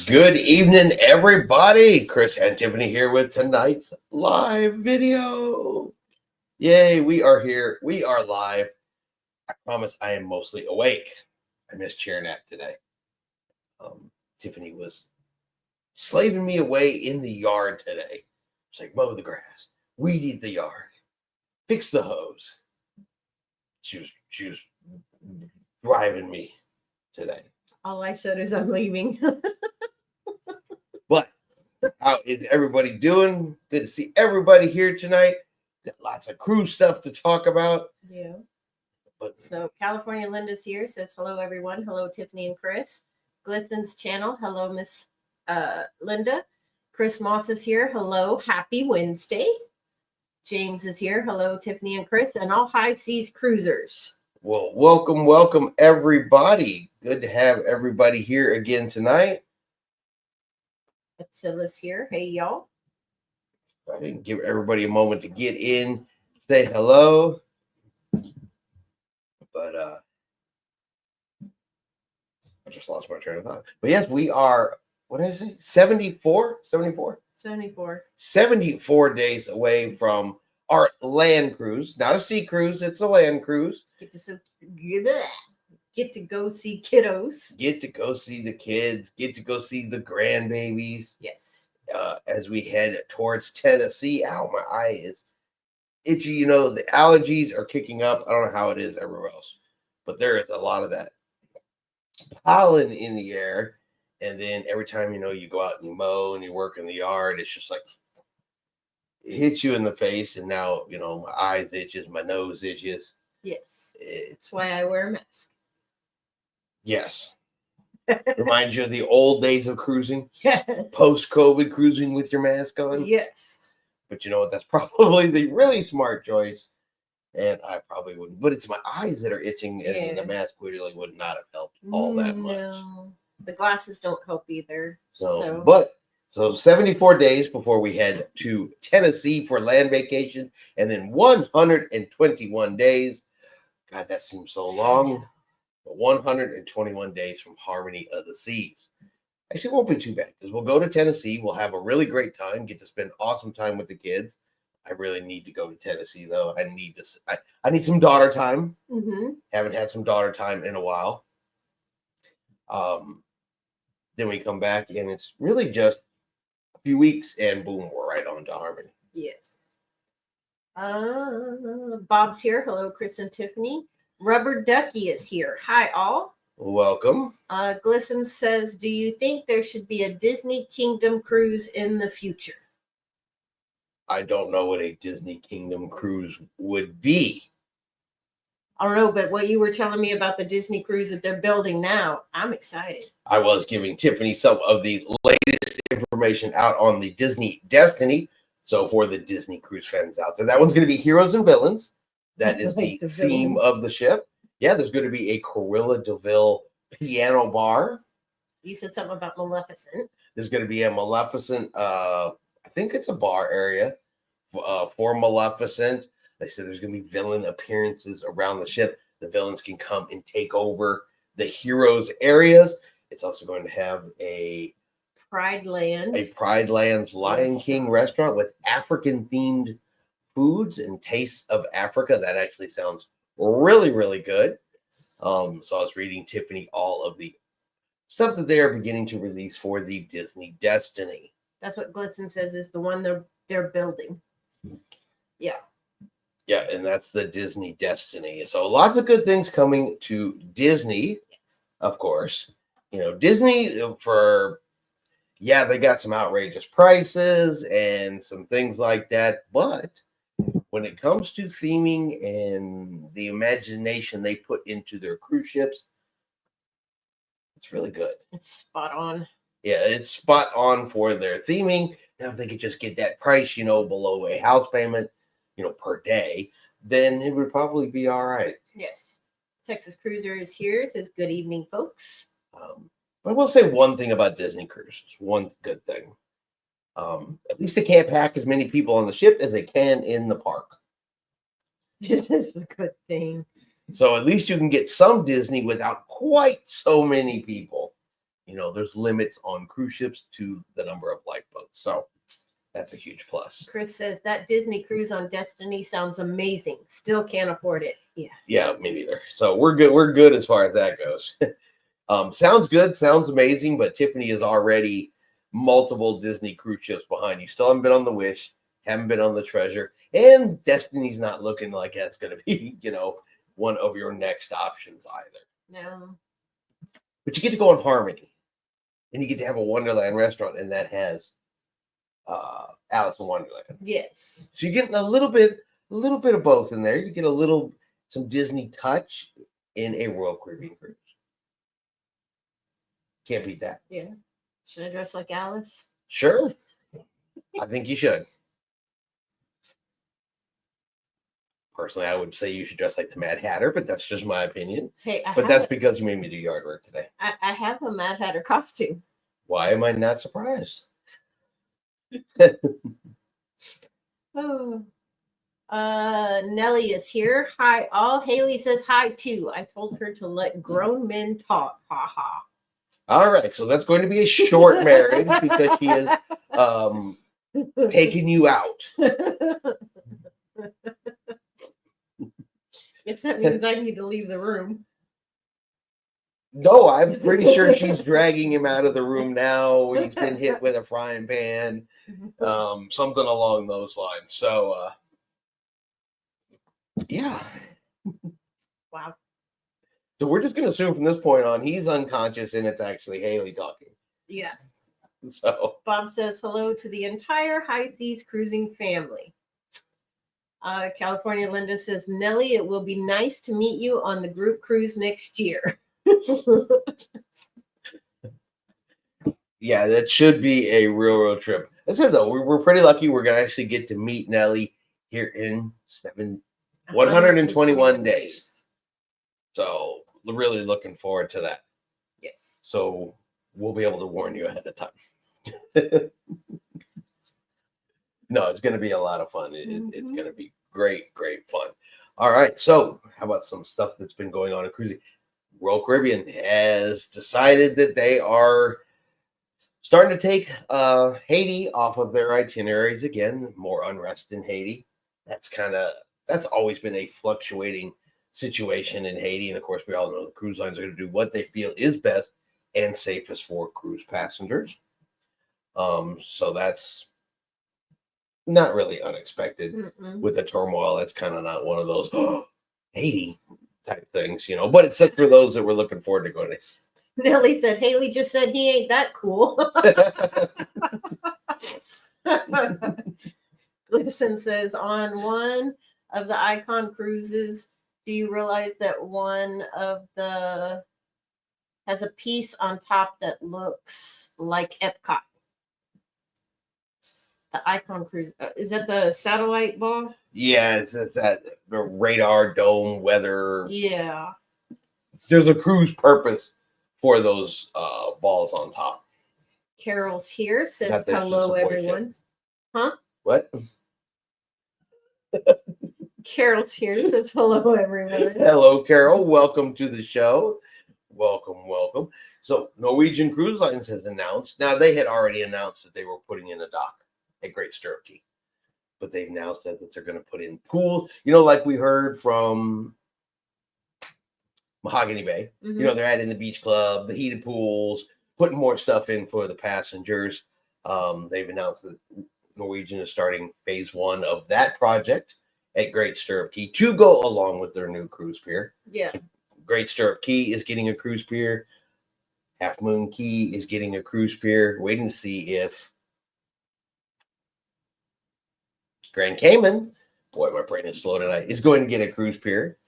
Good evening, everybody. Chris and Tiffany here with tonight's live video. Yay, we are here. We are live. I promise I am mostly awake. I missed chair nap today. Tiffany was slaving me away in the yard today. She's like, mow the grass, weed eat the yard, fix the hose. She was driving me today. All I said is I'm leaving. But how is everybody doing? Good to see everybody here tonight. Got lots of cruise stuff to talk about. Yeah. But So California Linda's here, says hello everyone. Hello Tiffany and Chris. Glithen's channel. Hello Miss Linda. Chris Moss is here. Hello. Happy Wednesday. James is here. Hello Tiffany and Chris and all high seas cruisers. well, welcome everybody. Good to have everybody here again tonight. Attila's here. Hey y'all. I didn't give everybody a moment to get in, say hello. But I just lost my train of thought. But yes, we are, what did I say? 74? 74? 74. 74 days away from our land cruise. Not a sea cruise, it's a land cruise. Get to go see kiddos. Get to go see the kids, get to go see the grandbabies. Yes. As we head towards Tennessee. Ow, my eye is itchy. You know, the allergies are kicking up. I don't know how it is everywhere else, but there is a lot of that pollen in the air. And then every time, you go out and you mow and you work in the yard, it's just like it hits you in the face. And now, my eyes itches, my nose itches. Yes. That's why I wear a mask. Yes. Reminds you of the old days of cruising, Yes. post-COVID cruising with your mask on. Yes. But you know what? That's probably the really smart choice. And I probably wouldn't. But it's my eyes that are itching, and Yeah. the mask really would not have helped all that much. No. The glasses don't help either. So 74 days before we head to Tennessee for land vacation, and then 121 days. God, that seems so long. But 121 days from Harmony of the Seas. Actually, it won't be too bad because we'll go to Tennessee. We'll have a really great time, get to spend awesome time with the kids. I really need to go to Tennessee, though. I need some daughter time. Mm-hmm. Haven't had some daughter time in a while. Then we come back, and it's really just a few weeks, and boom, we're right on to Harmony. Yes. Bob's here. Hello, Chris and Tiffany. Rubber Ducky is here. Hi, all. Welcome. Glisten says, do you think there should be a Disney Kingdom cruise in the future? I don't know what a Disney Kingdom cruise would be. I don't know, but what you were telling me about the Disney cruise that they're building now, I'm excited. I was giving Tiffany some of the latest information out on the Disney Destiny. So for the Disney cruise fans out there, that one's going to be Heroes and Villains. That is the theme of the ship. Yeah, there's going to be a Cruella de Vil piano bar. You said something about Maleficent. There's going to be a Maleficent, I think it's a bar area for Maleficent. They said there's going to be villain appearances around the ship. The villains can come and take over the heroes' areas. It's also going to have a Pride Lands Lion King restaurant with African-themed foods and tastes of Africa. That actually sounds really, really good. So I was reading Tiffany all of the stuff that they are beginning to release for the Disney Destiny. That's what Blitzen says is the one they're building. Yeah. Yeah, and that's the Disney Destiny. So lots of good things coming to Disney, of course. Disney they got some outrageous prices and some things like that. But when it comes to theming and the imagination they put into their cruise ships, it's really good. It's spot on. Yeah, it's spot on for their theming. Now, if they could just get that price, below a house payment, per day, then it would probably be all right. Yes. Texas Cruiser is here. Says, good evening, folks. But I will say one thing about Disney cruises. One good thing. At least they can't pack as many people on the ship as they can in the park. This is a good thing. So at least you can get some Disney without quite so many people. there's limits on cruise ships to the number of lifeboats. So that's a huge plus. Chris says that Disney cruise on Destiny sounds amazing. Still can't afford it. Yeah. Yeah, me neither. So we're good. We're good as far as that goes. Sounds good. Sounds amazing. But Tiffany is already multiple Disney cruise ships behind you. Still haven't been on the Wish. Haven't been on the Treasure. And Destiny's not looking like that's going to be, one of your next options either. No. But you get to go on Harmony. And you get to have a Wonderland restaurant. And that has Alice in Wonderland. Yes. So you're getting a little bit of both in there. You get some Disney touch in a Royal Caribbean cruise. Can't beat that. Yeah. Should I dress like Alice? Sure. I think you should. Personally, I would say you should dress like the Mad Hatter, but that's just my opinion. Hey, that's because you made me do yard work today. I have a Mad Hatter costume. Why am I not surprised? Oh. Nellie is here. Hi all. Haley says hi too. I told her to let grown men talk. Ha ha. All right, so that's going to be a short marriage because she is taking you out. Guess that means I need to leave the room. No, I'm pretty sure she's dragging him out of the room now. He's been hit with a frying pan, something along those lines. So, yeah. Wow. So we're just going to assume from this point on he's unconscious and it's actually Haley talking. Yeah. So Bob says hello to the entire High Seas Cruising family. California Linda says, Nellie, it will be nice to meet you on the group cruise next year. Yeah, that should be a real road trip. I said though, we're pretty lucky. We're gonna actually get to meet Nellie here in 121 days. So really looking forward to that. Yes. So we'll be able to warn you ahead of time. No, it's gonna be a lot of fun. It's gonna be great fun. All right. So how about some stuff that's been going on in cruising? Royal Caribbean has decided that they are starting to take Haiti off of their itineraries again. More unrest in Haiti. That's always been a fluctuating situation in Haiti, and of course, we all know the cruise lines are going to do what they feel is best and safest for cruise passengers. So that's not really unexpected. With the turmoil. That's kind of not one of those Haiti type things, but it's set for those that were looking forward to going to. Nellie said, Haley just said he ain't that cool. Glisten says, on one of the Icon cruises, do you realize that one of the has a piece on top that looks like Epcot? The Icon cruise. Is that the satellite ball? Yeah, it's that the radar dome weather. Yeah. There's a cruise purpose for those balls on top. Carol's here. Says hello, everyone. Huh? What? Carol's here. Says hello, everyone. Hello, Carol. Welcome to the show. Welcome. So Norwegian Cruise Lines has announced. Now, they had already announced that they were putting in a dock at Great Stirrup Cay. But they've now said that they're going to put in pools. Like we heard from Mahogany Bay. They're adding the beach club, the heated pools, putting more stuff in for the passengers. They've announced that Norwegian is starting phase 1 of that project at Great Stirrup Cay to go along with their new cruise pier. Yeah. So Great Stirrup Cay is getting a cruise pier. Half Moon Cay is getting a cruise pier. Waiting to see if Grand Cayman, boy, my brain is slow tonight, is going to get a cruise pier.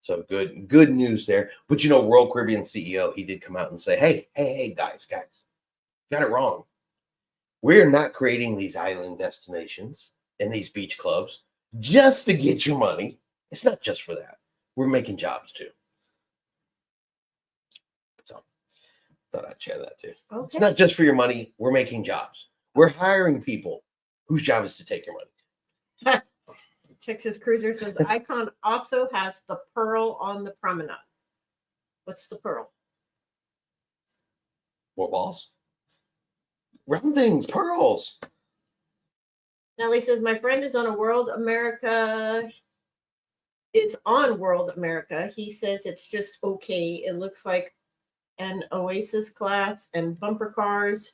So good news there. But Royal Caribbean CEO, he did come out and say, hey, guys, got it wrong. We're not creating these island destinations and these beach clubs just to get your money. It's not just for that. We're making jobs too. So thought I'd share that too. Okay. It's not just for your money. We're making jobs. We're hiring people whose job is to take your money. Texas Cruiser says Icon also has the Pearl on the promenade. What's the Pearl? More balls? Round things, pearls. Nellie says, my friend is on a World America. It's on World America. He says it's just okay. It looks like an Oasis class, and bumper cars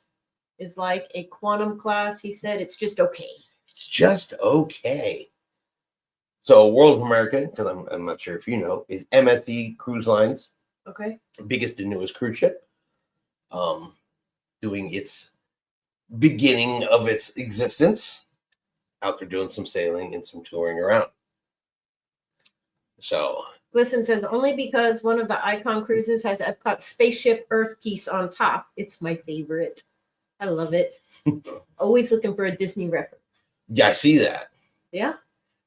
is like a quantum class. He said it's just okay. It's just okay. So World of America, because I'm not sure if you know, is MSC Cruise Lines, Okay. biggest and newest cruise ship, doing its beginning of its existence, out there doing some sailing and some touring around. So Glisten says only because one of the Icon cruises has Epcot spaceship Earth piece on top. It's my favorite. I love it. Always looking for a Disney reference. yeah, I see that. Yeah.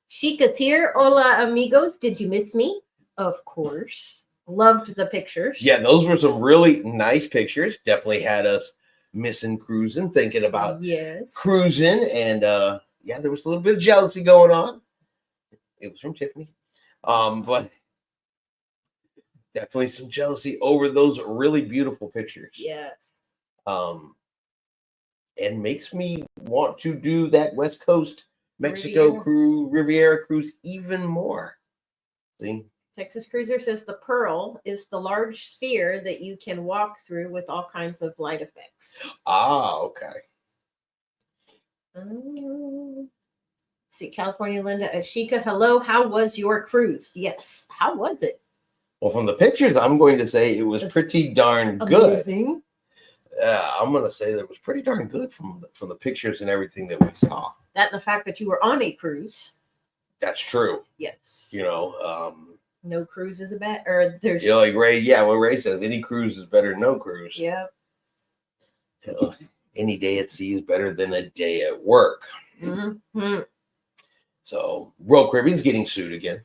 Chica's here. Hola, amigos. Did you miss me? Of course. Loved the pictures. Yeah, those were some really nice pictures. Definitely had us missing cruising, thinking about Yes. cruising, and yeah, there was a little bit of jealousy going on. It was from Tiffany, but definitely some jealousy over those really beautiful pictures. Yes. And makes me want to do that West Coast Mexico Riviera cruise even more. See? Texas Cruiser says the Pearl is the large sphere that you can walk through with all kinds of light effects. Ah, okay. See, California Linda Ashika. Hello, how was your cruise? Yes, how was it? Well, from the pictures, I'm going to say it was pretty darn good. Amazing. I'm going to say that it was pretty darn good from the pictures and everything that we saw. That the fact that you were on a cruise. That's true. Yes. You know, no cruise is a bad, or there's. You know, like Ray. Yeah, what Ray says, any cruise is better than no cruise. Yep. You know, any day at sea is better than a day at work. Mm-hmm. So, Royal Caribbean's getting sued again.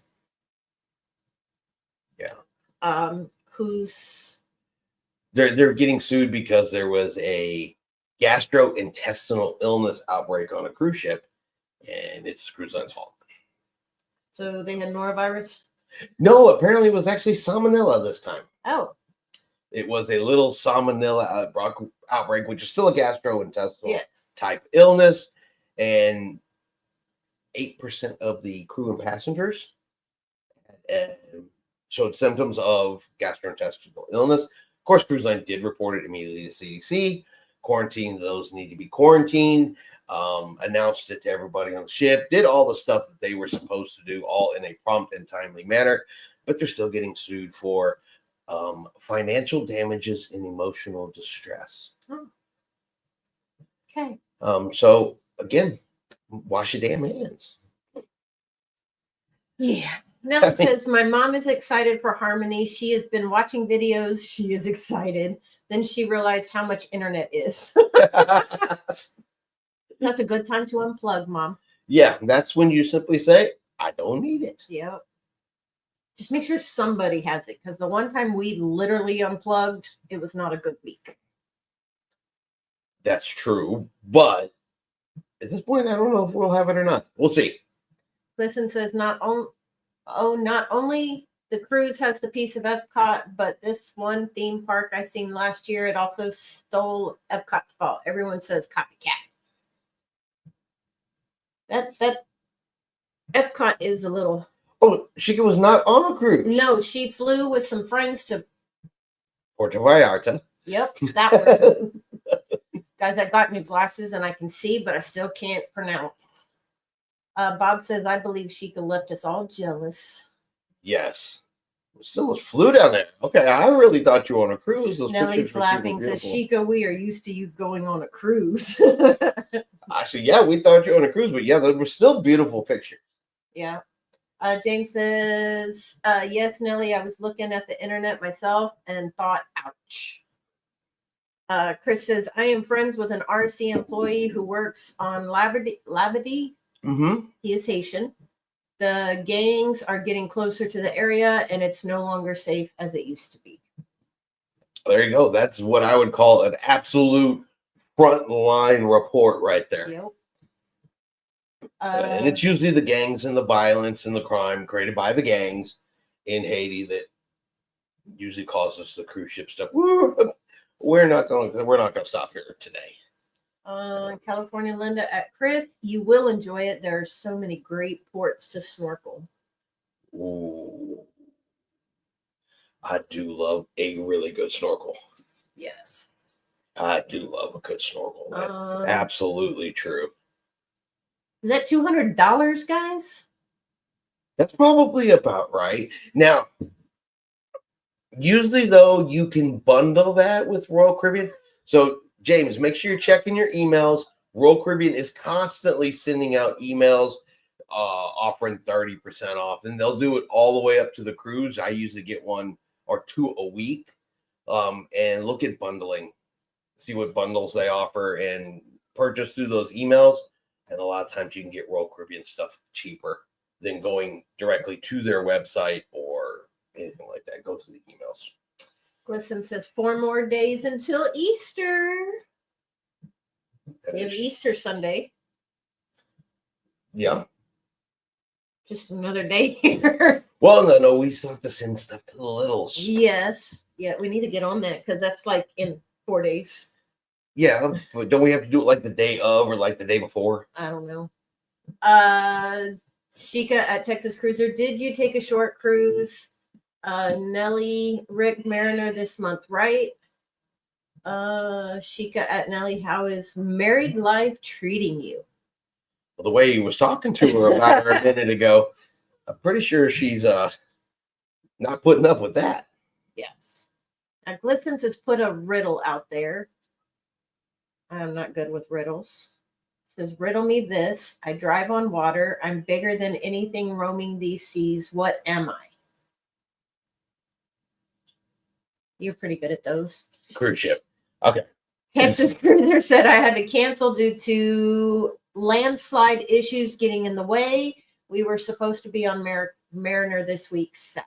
Yeah. Who's? They're getting sued because there was a gastrointestinal illness outbreak on a cruise ship, and it's cruise line's fault. So they had norovirus? No, apparently it was actually salmonella this time. Oh. It was a little salmonella outbreak, which is still a gastrointestinal type illness, and 8% of the crew and passengers showed symptoms of gastrointestinal illness. Of course, cruise line did report it immediately to CDC. Quarantined those need to be quarantined. Announced it to everybody on the ship. Did all the stuff that they were supposed to do, all in a prompt and timely manner. But they're still getting sued for financial damages and emotional distress. Oh. Okay. So again, wash your damn hands. Yeah. Now it says, my mom is excited for Harmony. She has been watching videos. She is excited. Then she realized how much internet is. That's a good time to unplug, Mom. Yeah, that's when you simply say, I don't need it. Yep. Just make sure somebody has it, because the one time we literally unplugged, it was not a good week. That's true, but at this point, I don't know if we'll have it or not. We'll see. Listen says, not only the cruise has the piece of Epcot, but this one theme park I seen last year, it also stole Epcot's fault. Everyone says copycat. That Epcot is a little. Oh, Sheikah was not on a cruise. No, she flew with some friends to Puerto Vallarta. Yep, that one. Guys, I got new glasses and I can see, but I still can't pronounce. Bob says, I believe Sheikah left us all jealous. Yes. Still flew down there. Okay, I really thought you were on a cruise. Those Nellie's laughing, says, Sheikah, we are used to you going on a cruise. Actually, yeah, we thought you were on a cruise, but yeah, those were still beautiful pictures. Yeah. James says, yes, Nellie, I was looking at the internet myself and thought, ouch. Chris says, I am friends with an RC employee who works on Labadee. Mm-hmm. He is Haitian. The gangs are getting closer to the area, and it's no longer safe as it used to be. There you go. That's what I would call an absolute front line report right there. Yep. And it's usually the gangs and the violence and the crime created by the gangs in Haiti that usually causes the cruise ship stuff. Woo! we're not gonna stop here today. California Linda at Chris, you will enjoy it. There are so many great ports to snorkel. Ooh. I do love a really good snorkel. Yes. I do love a good snorkel. That's Um, absolutely true. Is that $200, guys? That's probably about right. Now, usually though, you can bundle that with Royal Caribbean. So, James, make sure you're checking your emails. Royal Caribbean is constantly sending out emails offering 30% off, and they'll do it all the way up to the cruise. I usually get one or two a week. And look at bundling, see what bundles they offer, and purchase through those emails. And a lot of times you can get Royal Caribbean stuff cheaper than going directly to their website or anything like that. Go through the emails. Glisten says 4 more days until Easter. We have Easter Sunday. Yeah. Just another day here. Well, no, we still have to send stuff to the littles. Yes. Yeah, we need to get on that because that's like in 4 days. Yeah, but don't we have to do it like the day of or like the day before? I don't know. Shika at Texas Cruiser, did you take a short cruise? Nelly, Rick Mariner this month, right? Shika at Nelly, how is married life treating you? Well, the way he was talking to her about her a minute ago, I'm pretty sure she's not putting up with that. Yes. Now, Glistens has put a riddle out there. I'm not good with riddles. It says, riddle me this. I drive on water. I'm bigger than anything roaming these seas. What am I? You're pretty good at those. Cruise ship. Okay. Texas Cruiser said I had to cancel due to landslide issues getting in the way. We were supposed to be on Mariner this week. Sad.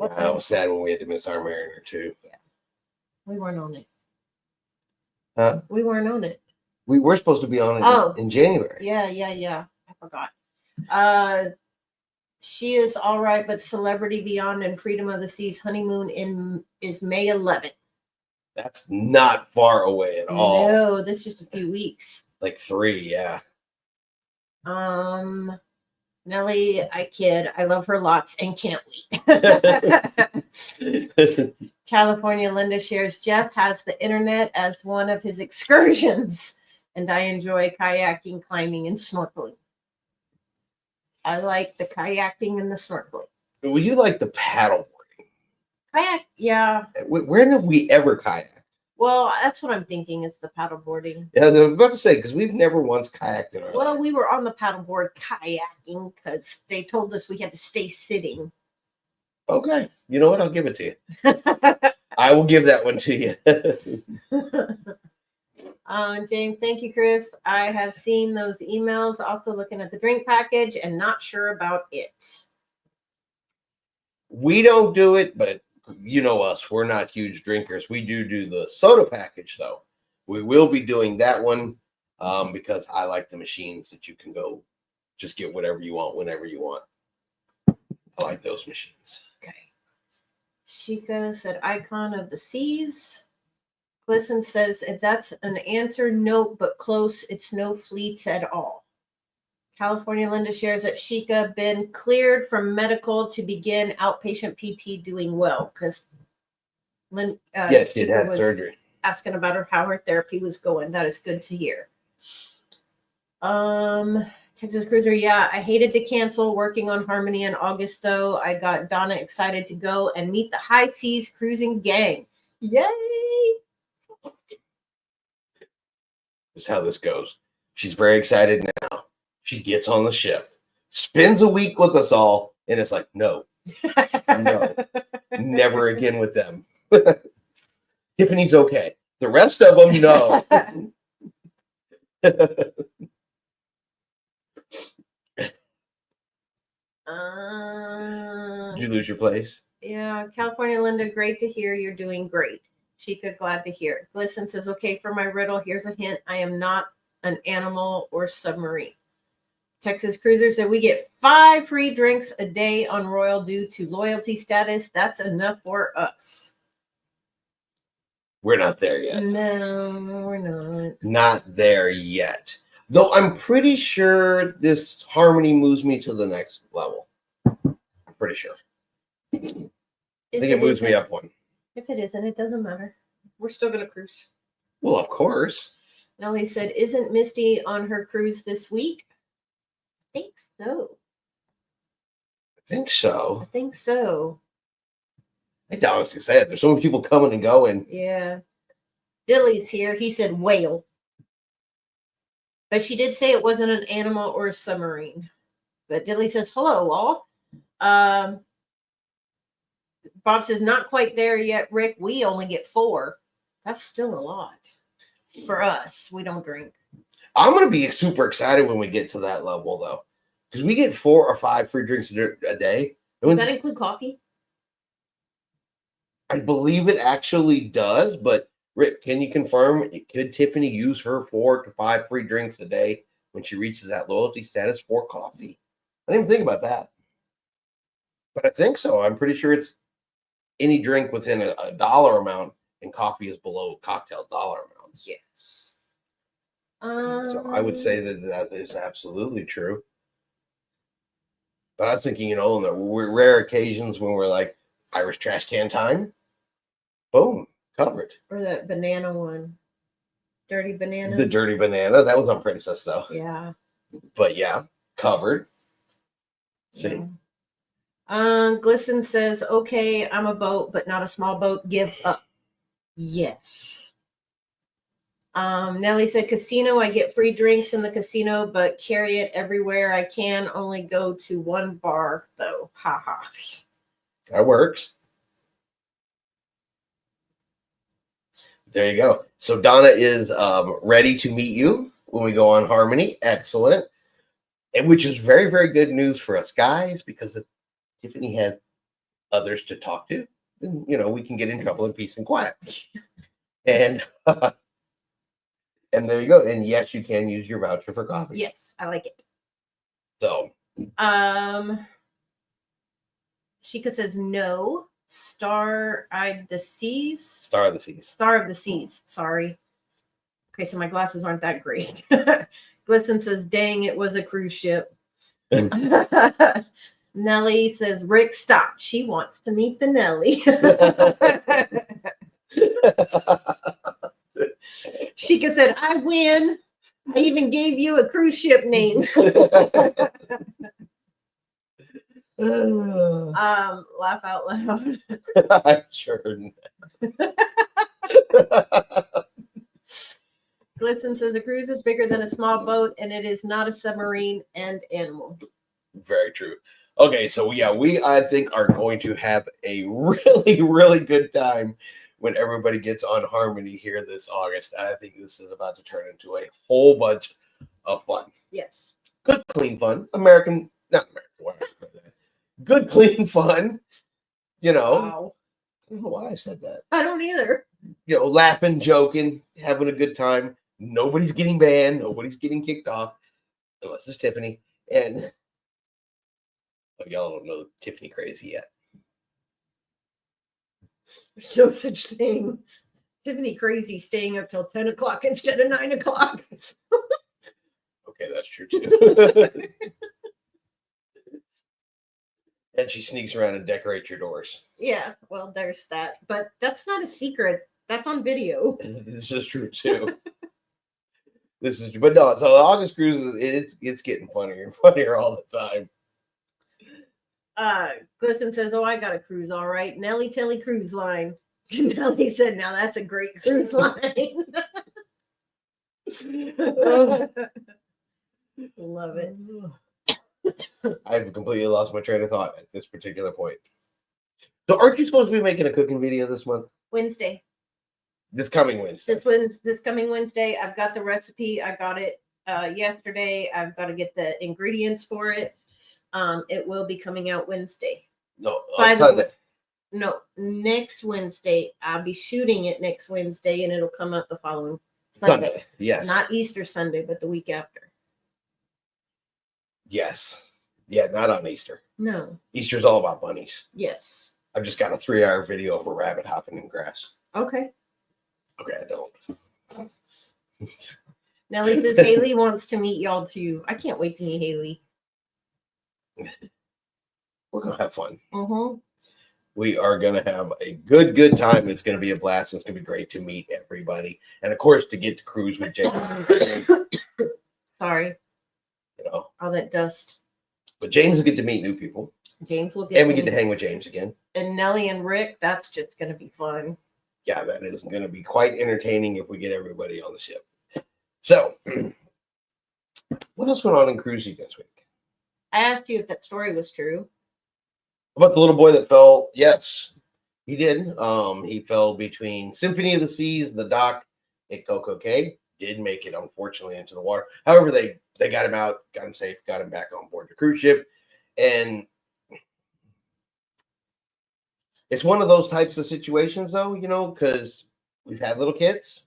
Yeah, I was sad when we had to miss our Mariner too. Yeah. We weren't on it. Huh? We weren't on it. We were supposed to be on it in January. Yeah. I forgot. She is all right, but Celebrity Beyond and Freedom of the Seas honeymoon is May 11th. That's not far away at all. No, that's just a few weeks. Like 3, yeah. Nelly, I kid. I love her lots and can't wait. California Linda shares Jeff has the internet as one of his excursions, and I enjoy kayaking, climbing, and snorkeling. I like the kayaking and the snorkeling. Would you like the paddleboarding? Kayak, yeah. Where have we ever kayaked? Well, that's what I'm thinking is the paddleboarding. Yeah, I was about to say, because we've never once kayaked in our life. Well, we were on the paddleboard kayaking because they told us we had to stay sitting. Okay. You know what? I'll give it to you. I will give that one to you. James, thank you, Chris. I have seen those emails. Also looking at the drink package and not sure about it. We don't do it, but you know us. We're not huge drinkers. We do the soda package, though. We will be doing that one because I like the machines that you can go just get whatever you want whenever you want. I like those machines. Okay. Shika said icon of the seas. Glisten says if that's an answer, no, but close. It's no fleets at all. California Linda shares that Shika been cleared from medical to begin outpatient PT doing well because yeah, she had surgery. Asking about how her therapy was going. That is good to hear. Texas Cruiser, yeah, I hated to cancel working on Harmony in August, though. I got Donna excited to go and meet the High Seas Cruising gang. Yay! This is how this goes. She's very excited now. She gets on the ship, spends a week with us all, and it's like, no, never again with them. Tiffany's okay. The rest of them, no. Did you lose your place? Yeah, California Linda, great to hear. You're doing great. Chica, glad to hear. Glisten says, okay, for my riddle, here's a hint. I am not an animal or submarine. Texas Cruiser said we get 5 free drinks a day on Royal due to loyalty status. That's enough for us. We're not there yet. No, we're not. Not there yet. Though I'm pretty sure this Harmony moves me to the next level. I'm pretty sure. I think it moves me up one. If it isn't, it doesn't matter. We're still gonna cruise. Well, of course. Nellie said, "Isn't Misty on her cruise this week?" I think so. I think so. I think so. I can honestly say it. There's so many people coming and going. Yeah. Dilly's here. He said whale. But she did say it wasn't an animal or a submarine. But Dilly says, hello, all. Bob says, not quite there yet, Rick. We only get 4. That's still a lot. For us, we don't drink. I'm going to be super excited when we get to that level, though. Because we get 4 or 5 free drinks a day. Does that include coffee? I believe it actually does, but Rick, can you confirm, could Tiffany use her 4 to 5 free drinks a day when she reaches that loyalty status for coffee? I didn't even think about that. But I think so. I'm pretty sure it's any drink within a dollar amount, and coffee is below cocktail dollar amounts. Yes. So I would say that is absolutely true. But I was thinking, in the rare occasions when we're like Irish trash can time, boom, covered. Or that banana one. Dirty banana. The dirty banana. That was on Princess, though. Yeah. But yeah, covered. See. Yeah. Glisten says, okay, I'm a boat, but not a small boat. Give up. Yes. Nellie said, casino, I get free drinks in the casino, but carry it everywhere I can. Only go to one bar, though. Ha ha. That works. There you go. So Donna is ready to meet you when we go on Harmony. Excellent. And which is very, very good news for us guys, because if Tiffany has others to talk to, then, we can get in trouble in peace and quiet. And and there you go. And yes, you can use your voucher for coffee. Yes, I like it. So. Shika says no. Star of the Seas. Star of the Seas. Star of the Seas. Sorry. Okay, so my glasses aren't that great. Glisten says, dang, it was a cruise ship. Nellie says, Rick, stop. She wants to meet the Nellie. Shika said, I win. I even gave you a cruise ship name. Laugh out loud. I sure. Glisten says a cruise is bigger than a small boat, and it is not a submarine and animal. Very true. Okay, so yeah, I think are going to have a really, really good time when everybody gets on Harmony here this August. I think this is about to turn into a whole bunch of fun. Yes. Good, clean fun. Not American. Good, clean fun. Wow. I don't know why I said that. I don't either. Laughing, joking, having a good time. Nobody's getting banned. Nobody's getting kicked off. Unless it's Tiffany. And y'all don't know Tiffany crazy yet. There's no such thing. Tiffany crazy staying up till 10 o'clock instead of 9 o'clock. Okay, that's true too. And she sneaks around and decorates your doors. Yeah, well, there's that. But that's not a secret. That's on video. This is true too. But no, so the August cruise, it's getting funnier and funnier all the time. Glisten says, oh, I got a cruise, all right. Nellie Telly Cruise Line. Nellie said, now that's a great cruise line. Love it. I've completely lost my train of thought at this particular point. So aren't you supposed to be making a cooking video this month? Wednesday. This coming Wednesday. This coming Wednesday. I've got the recipe. I got it yesterday. I've got to get the ingredients for it. It will be coming out Wednesday. No, By the way, no, next Wednesday. I'll be shooting it next Wednesday, and it'll come out the following Sunday. Yes. Not Easter Sunday, but the week after. Yes. Yeah, not on Easter. No. Easter's all about bunnies. Yes. I've just got a 3-hour video of a rabbit hopping in grass. Okay. Okay, I don't. Nellie says Haley wants to meet y'all too. I can't wait to meet Haley. We're gonna have fun. Mm-hmm. We are gonna have a good time. It's gonna be a blast. It's gonna be great to meet everybody, and of course to get to cruise with James. Sorry, You know, all that dust. but James will get to meet new people, James will get and we get to hang with James again. And Nellie and Rick, that's just going to be fun. Yeah, that is going to be quite entertaining if we get everybody on the ship. So, what else went on in cruising this week? I asked you if that story was true. About the little boy that fell? Yes, he did. He fell between Symphony of the Seas and the dock at Coco Cay. Did make it, unfortunately, into the water. However, they got him out, got him safe, got him back on board the cruise ship, and it's one of those types of situations, though, you know, because we've had little kids,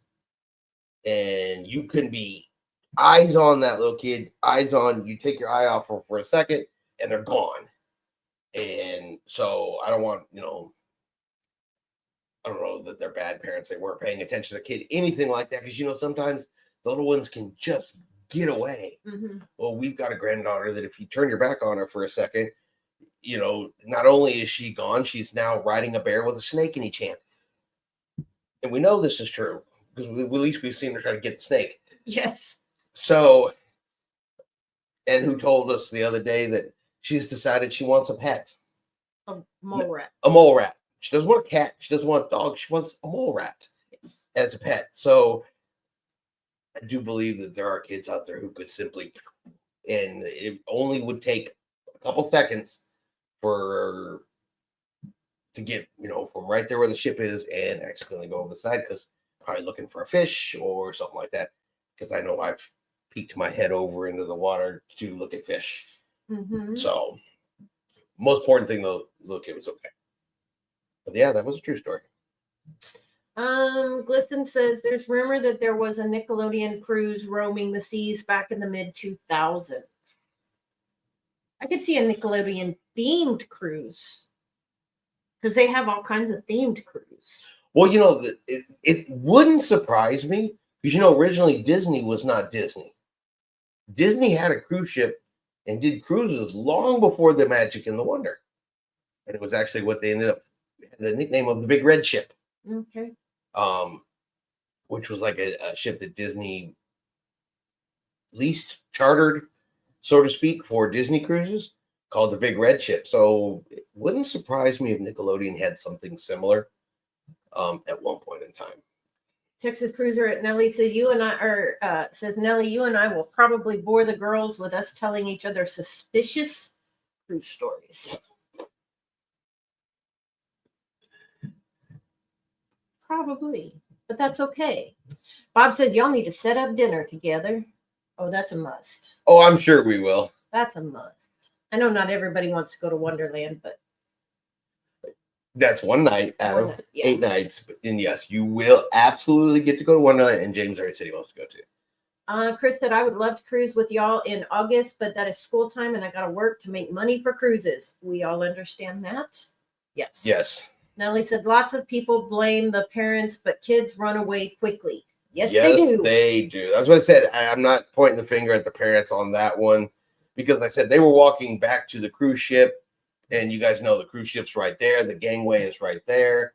and you can be eyes on that little kid, eyes on, you take your eye off for a second, and they're gone. And so I don't want, you know, I don't know that they're bad parents. They weren't paying attention to the kid, anything like that. Because, you know, sometimes the little ones can just get away. Mm-hmm. Well, we've got a granddaughter that if you turn your back on her for a second, you know, not only is she gone, she's now riding a bear with a snake in each hand. And we know this is true because at least we've seen her try to get the snake. Yes. So, and who told us the other day that she's decided she wants a pet? A mole rat. A mole rat. She doesn't want a cat. She doesn't want a dog. She wants a mole rat as a pet. So I do believe that there are kids out there who could simply, and it only would take a couple seconds for to get, you know, from right there where the ship is and accidentally go over the side because probably looking for a fish or something like that. Because I know I've peeked my head over into the water to look at fish. Mm-hmm. So most important thing though, look, it was okay. But yeah, that was a true story. Glisten says there's rumor that there was a Nickelodeon cruise roaming the seas back in the mid 2000s. I could see a Nickelodeon themed cruise because they have all kinds of themed cruise. Well, you know, it wouldn't surprise me because, you know, originally Disney was not Disney. Disney had a cruise ship and did cruises long before the Magic and the Wonder. And it was actually what they ended up, the nickname of the Big Red Ship. Okay. Which was like a ship that Disney leased, chartered, so to speak, for Disney cruises, called the Big Red Ship. So it wouldn't surprise me if Nickelodeon had something similar at one point in time. Texas Cruiser at Nelly said says Nelly, you and I will probably bore the girls with us telling each other suspicious cruise stories. Probably, but that's okay. Bob said y'all need to set up dinner together. Oh, that's a must. Oh, I'm sure we will. That's a must. I know not everybody wants to go to Wonderland, but that's one night out of yeah. 8 nights. And yes, you will absolutely get to go to Wonderland. And James already said he wants to go too. Chris said I would love to cruise with y'all in August, but that is school time and I got to work to make money for cruises. We all understand that? Yes. Yes. Nellie said lots of people blame the parents, but kids run away quickly. Yes, Yes, they do. They do. That's what I said. I'm not pointing the finger at the parents on that one because I said they were walking back to the cruise ship, and you guys know the cruise ship's right there. The gangway is right there.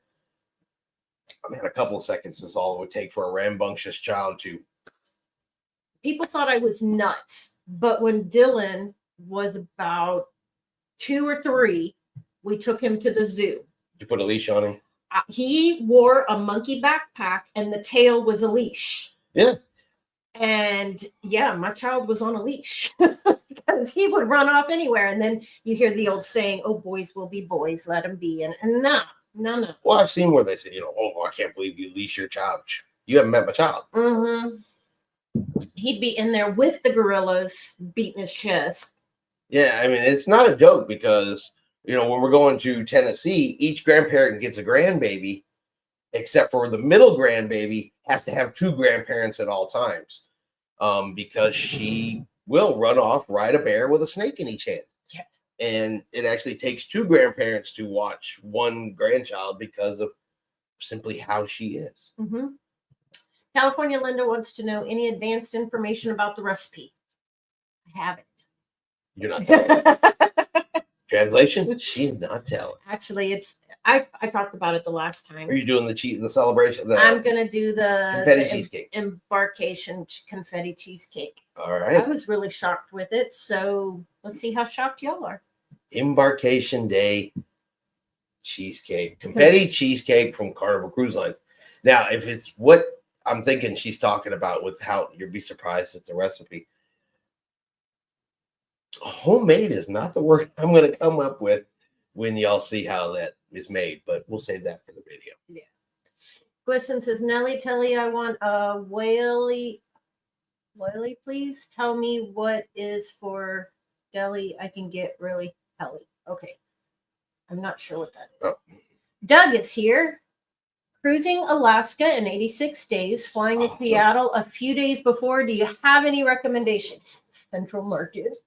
I mean, a couple of seconds is all it would take for a rambunctious child to. People thought I was nuts, but when Dylan was about 2 or 3, we took him to the zoo. You put a leash on him? He wore a monkey backpack and the tail was a leash. Yeah. And yeah, my child was on a leash because he would run off anywhere. And then you hear the old saying, oh, boys will be boys, let them be. And no. Well, I've seen where they say, you know, oh, I can't believe you leash your child. You haven't met my child. Mm-hmm. He'd be in there with the gorillas beating his chest. Yeah, I mean, it's not a joke because, you know, when we're going to Tennessee, each grandparent gets a grandbaby, except for the middle grandbaby has to have 2 grandparents at all times because she will run off, ride a bear with a snake in each hand. Yes. And it actually takes 2 grandparents to watch one grandchild because of simply how she is. Mm-hmm. California Linda wants to know any advanced information about the recipe. I haven't. You're not telling. Translation? She's not telling. Actually, I talked about it the last time. Are you doing the celebration? I'm gonna do the confetti cheesecake. Embarkation confetti cheesecake. All I right. was really shocked with it, so let's see how shocked y'all are. Embarkation Day cheesecake, confetti cheesecake from Carnival Cruise Lines. Now, if it's what I'm thinking she's talking about with how you'd be surprised at the recipe. Homemade is not the word I'm going to come up with when y'all see how that is made, but we'll save that for the video. Yeah. Glisten says, Nellie, Telly, I want a whaley, please. Tell me what is for deli I can get really helly. Okay. I'm not sure what that is. Oh. Doug is here. Cruising Alaska in 86 days, flying to Seattle a few days before. Do you have any recommendations? Central Market.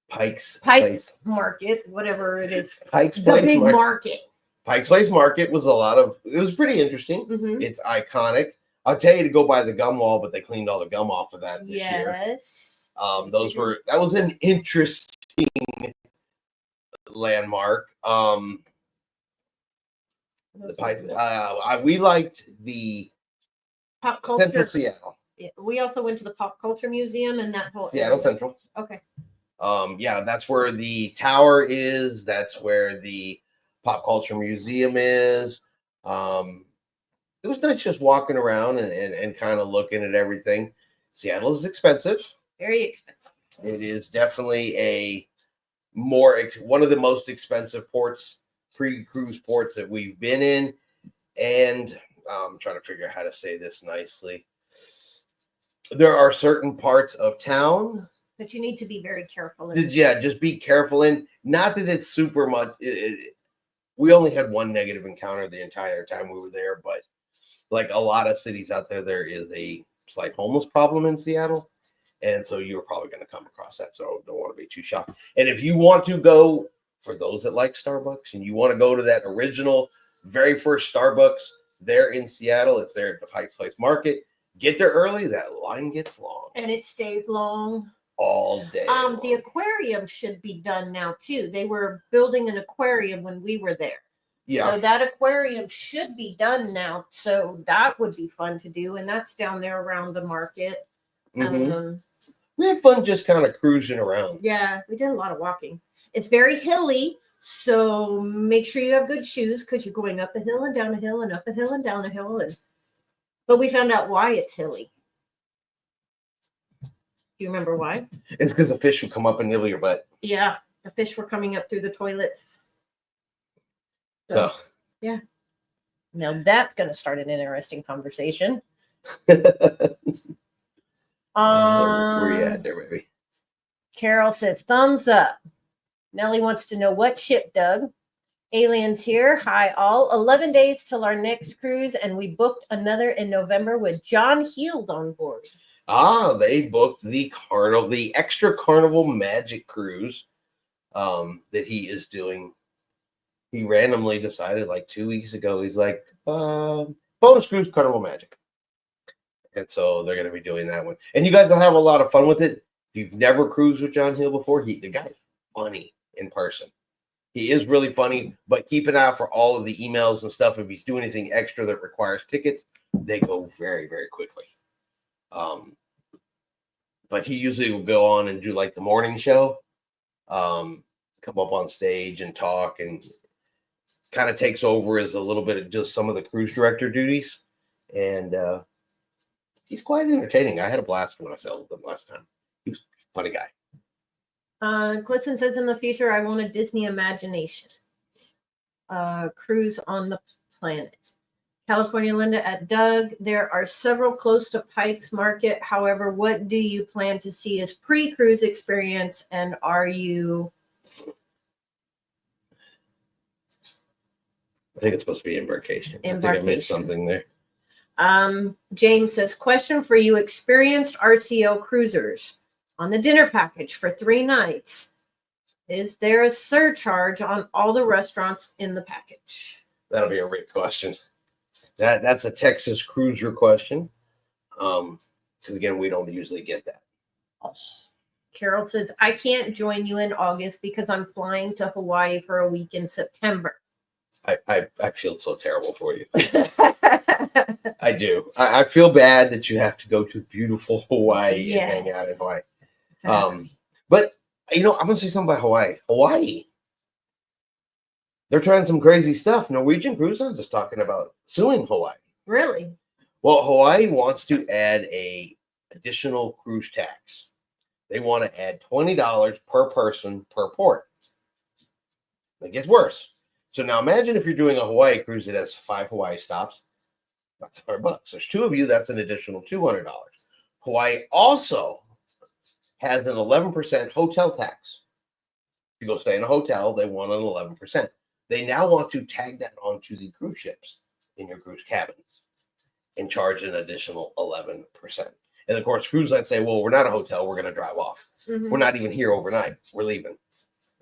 Pike's Pike Place. Market, whatever it is. Pike's The Place big Market. market. Pike's Place Market was it was pretty interesting. Mhm. It's iconic. I'll tell you to go by the gum wall, but they cleaned all the gum off of that this year. Yes. That was an interesting landmark. The Pike, we liked the Pop culture. Central Seattle. Yeah, we also went to the Pop Culture Museum and that whole Seattle area. Central. Okay. Yeah, that's where the tower is. That's where the Pop Culture Museum is. It was nice just walking around and kind of looking at everything. Seattle is expensive. Very expensive. It is definitely one of the most expensive ports, pre-cruise ports that we've been in. And I'm trying to figure out how to say this nicely. There are certain parts of town that you need to be very careful in. Yeah, just be careful in. Not that it's super much. We only had one negative encounter the entire time we were there, but like a lot of cities out there, there is a slight homeless problem in Seattle. And so you're probably going to come across that. So don't want to be too shocked. And if you want to go, for those that like Starbucks, and you want to go to that original, very first Starbucks there in Seattle, it's there at the Pike's Place Market. Get there early. That line gets long. And it stays long. All day. The aquarium should be done now too. They were building an aquarium when we were there. Yeah. So that aquarium should be done now. So that would be fun to do. And that's down there around the market. Mm-hmm. We had fun just kind of cruising around. Yeah, we did a lot of walking. It's very hilly, so make sure you have good shoes because you're going up a hill and down a hill and up a hill and down a hill. But we found out why it's hilly. Do you remember why? It's because the fish would come up and nibble your butt. Yeah, the fish were coming up through the toilet. So, yeah. Now that's going to start an interesting conversation. Where you at there, baby? Carol says, thumbs up. Nellie wants to know what ship, Doug. Aliens here. Hi, all. 11 days till our next cruise, and we booked another in November with John Heald on board. They booked the extra Carnival Magic cruise that he is doing. He randomly decided like 2 weeks ago, he's like, bonus cruise Carnival Magic. And so they're going to be doing that one. And you guys will have a lot of fun with it. If you've never cruised with John Heald before, the guy's funny in person. He is really funny, but keep an eye out for all of the emails and stuff. If he's doing anything extra that requires tickets, they go very, very quickly. But he usually will go on and do like the morning show, come up on stage and talk, and kind of takes over as a little bit of just some of the cruise director duties. And he's quite entertaining. I had a blast when I sailed with him last time. He was a funny guy. Glisten says, in the future, I want a Disney Imagination cruise on the planet. California Linda at Doug. There are several close to Pike's Market. However, what do you plan to see as pre-cruise experience? And are you... I think it's supposed to be embarkation. I think I missed something there. James says, question for you experienced RCL cruisers on the dinner package for 3 nights. Is there a surcharge on all the restaurants in the package? That'll be a Rick question. That's a Texas cruiser question. Because again, we don't usually get that. Oh. Carol says, I can't join you in August because I'm flying to Hawaii for a week in September. I feel so terrible for you. I do. I feel bad that you have to go to beautiful Hawaii and hang out in Hawaii. Exactly. But I'm gonna say something about Hawaii. Hawaii, they're trying some crazy stuff. Norwegian Cruise Lines is talking about suing Hawaii. Really? Well, Hawaii wants to add a additional cruise tax. They want to add $20 per person per port. It gets worse. So now imagine if you're doing a Hawaii cruise that has 5 Hawaii stops. That's $100. There's 2 of you. That's an additional $200. Hawaii also has an 11% hotel tax. If you go stay in a hotel, they want an 11%. They now want to tag that onto the cruise ships in your cruise cabins and charge an additional 11%. And of course, cruise lines say, well, we're not a hotel. We're going to drive off. Mhm. We're not even here overnight. We're leaving.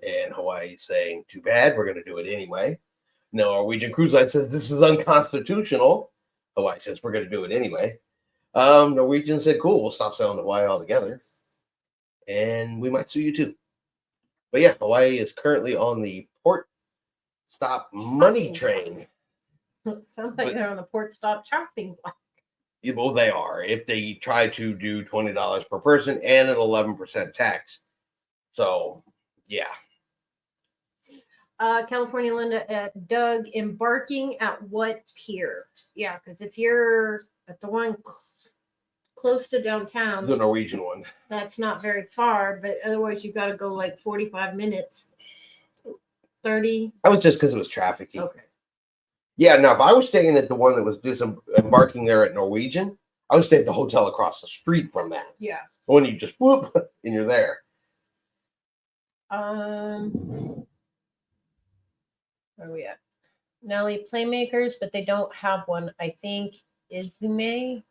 And Hawaii's saying, too bad. We're going to do it anyway. Norwegian Cruise Line says this is unconstitutional. Hawaii says we're going to do it anyway. Norwegian said, cool, we'll stop selling to Hawaii altogether. And we might sue you too. But yeah, Hawaii is currently on the port stop money train. Sounds like they're on the port stop chopping block. Yeah, well, they are. If they try to do $20 per person and an 11% tax. So, yeah. California Linda, Doug, embarking at what pier? Yeah, because if you're at the one close to downtown, The Norwegian one. that's not very far, but otherwise you got to go like 45 minutes, 30. That was just because it was trafficy. Okay. Yeah, now if I was staying at the one that was disembarking there at Norwegian, I would stay at the hotel across the street from that. Yeah. When you just whoop and you're there. Where are we at? Nelly, Playmakers, but they don't have one. I think Izumi.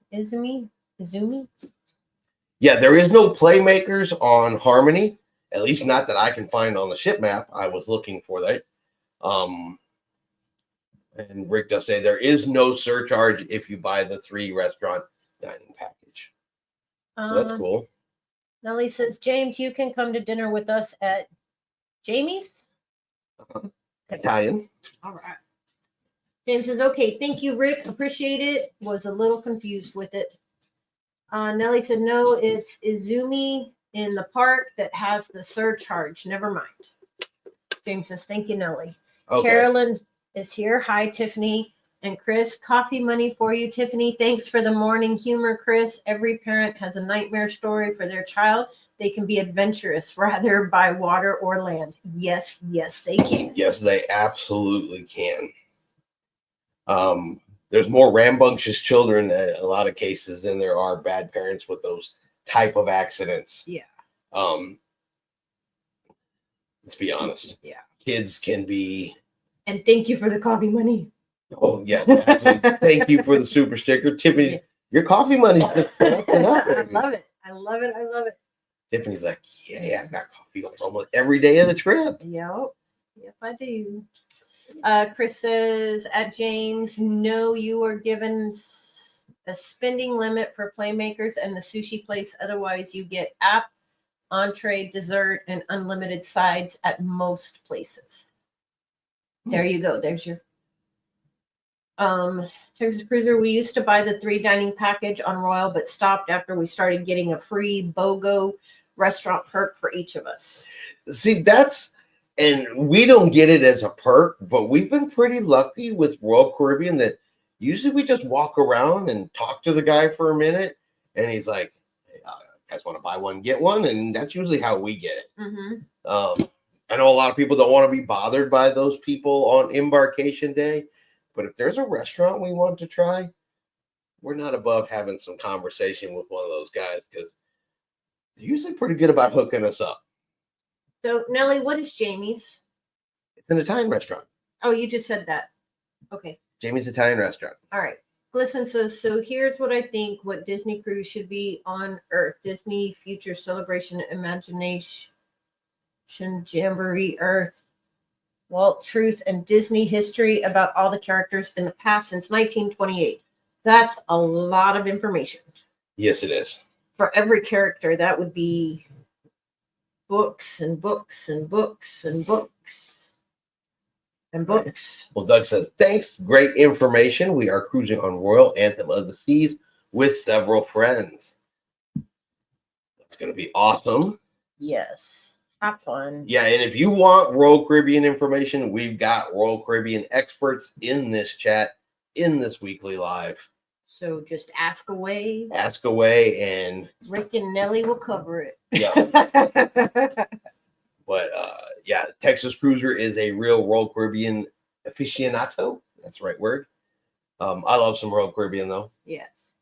Yeah, there is no Playmakers on Harmony, at least not that I can find on the ship map. I was looking for that. And Rick does say there is no surcharge if you buy the 3 restaurant dining package. So that's cool. Nelly says, James, you can come to dinner with us at Jamie's. Italian. All right. James says, okay, thank you, Rick. Appreciate it. Was a little confused with it. Nelly said, no, it's Izumi in the park that has the surcharge. Never mind. James says, thank you, Nelly. Okay. Carolyn is here. Hi, Tiffany and Chris. Coffee money for you, Tiffany. Thanks for the morning humor, Chris. Every parent has a nightmare story for their child. They can be adventurous, rather by water or land. Yes, they can. Yes, they absolutely can. There's more rambunctious children in a lot of cases than there are bad parents with those type of accidents. Yeah. Let's be honest. Yeah. Kids can be. And thank you for the coffee money. Oh yeah. Thank you for the super sticker, Tiffany. Yeah. Your coffee money's just collecting up. I love it. Tiffany's like, yeah, I got coffee almost every day of the trip. Yep, I do. Chris says, at James, no, you are given a spending limit for Playmakers and the sushi place. Otherwise, you get app, entree, dessert, and unlimited sides at most places. There you go. There's your Texas Cruiser. We used to buy the 3 dining package on Royal, but stopped after we started getting a free BOGO restaurant perk for each of us. See, and we don't get it as a perk, but we've been pretty lucky with Royal Caribbean that usually we just walk around and talk to the guy for a minute, and he's like, hey, guys want to buy one, get one, and that's usually how we get it. Mm-hmm. I know a lot of people don't want to be bothered by those people on embarkation day, but if there's a restaurant we want to try, we're not above having some conversation with one of those guys because they're usually pretty good about hooking us up. So, Nelly, what is Jamie's? It's an Italian restaurant. Oh, you just said that. Okay. Jamie's Italian restaurant. All right. Glisten says, so here's what I think what Disney Cruise should be on Earth. Disney Future Celebration Imagination Jamboree Earth Walt Truth and Disney history about all the characters in the past since 1928. That's a lot of information. Yes, it is. For every character, that would be books and books and books and books and books. Well, Doug says, thanks. Great information. We are cruising on Royal Anthem of the Seas with several friends. That's going to be awesome. Yes. Have fun. Yeah, and if you want Royal Caribbean information, we've got Royal Caribbean experts in this chat, in this weekly live. So just ask away. Ask away, and Rick and Nelly will cover it. yeah. But yeah, Texas Cruiser is a real Royal Caribbean aficionado. That's the right word. I love some Royal Caribbean though. Yes.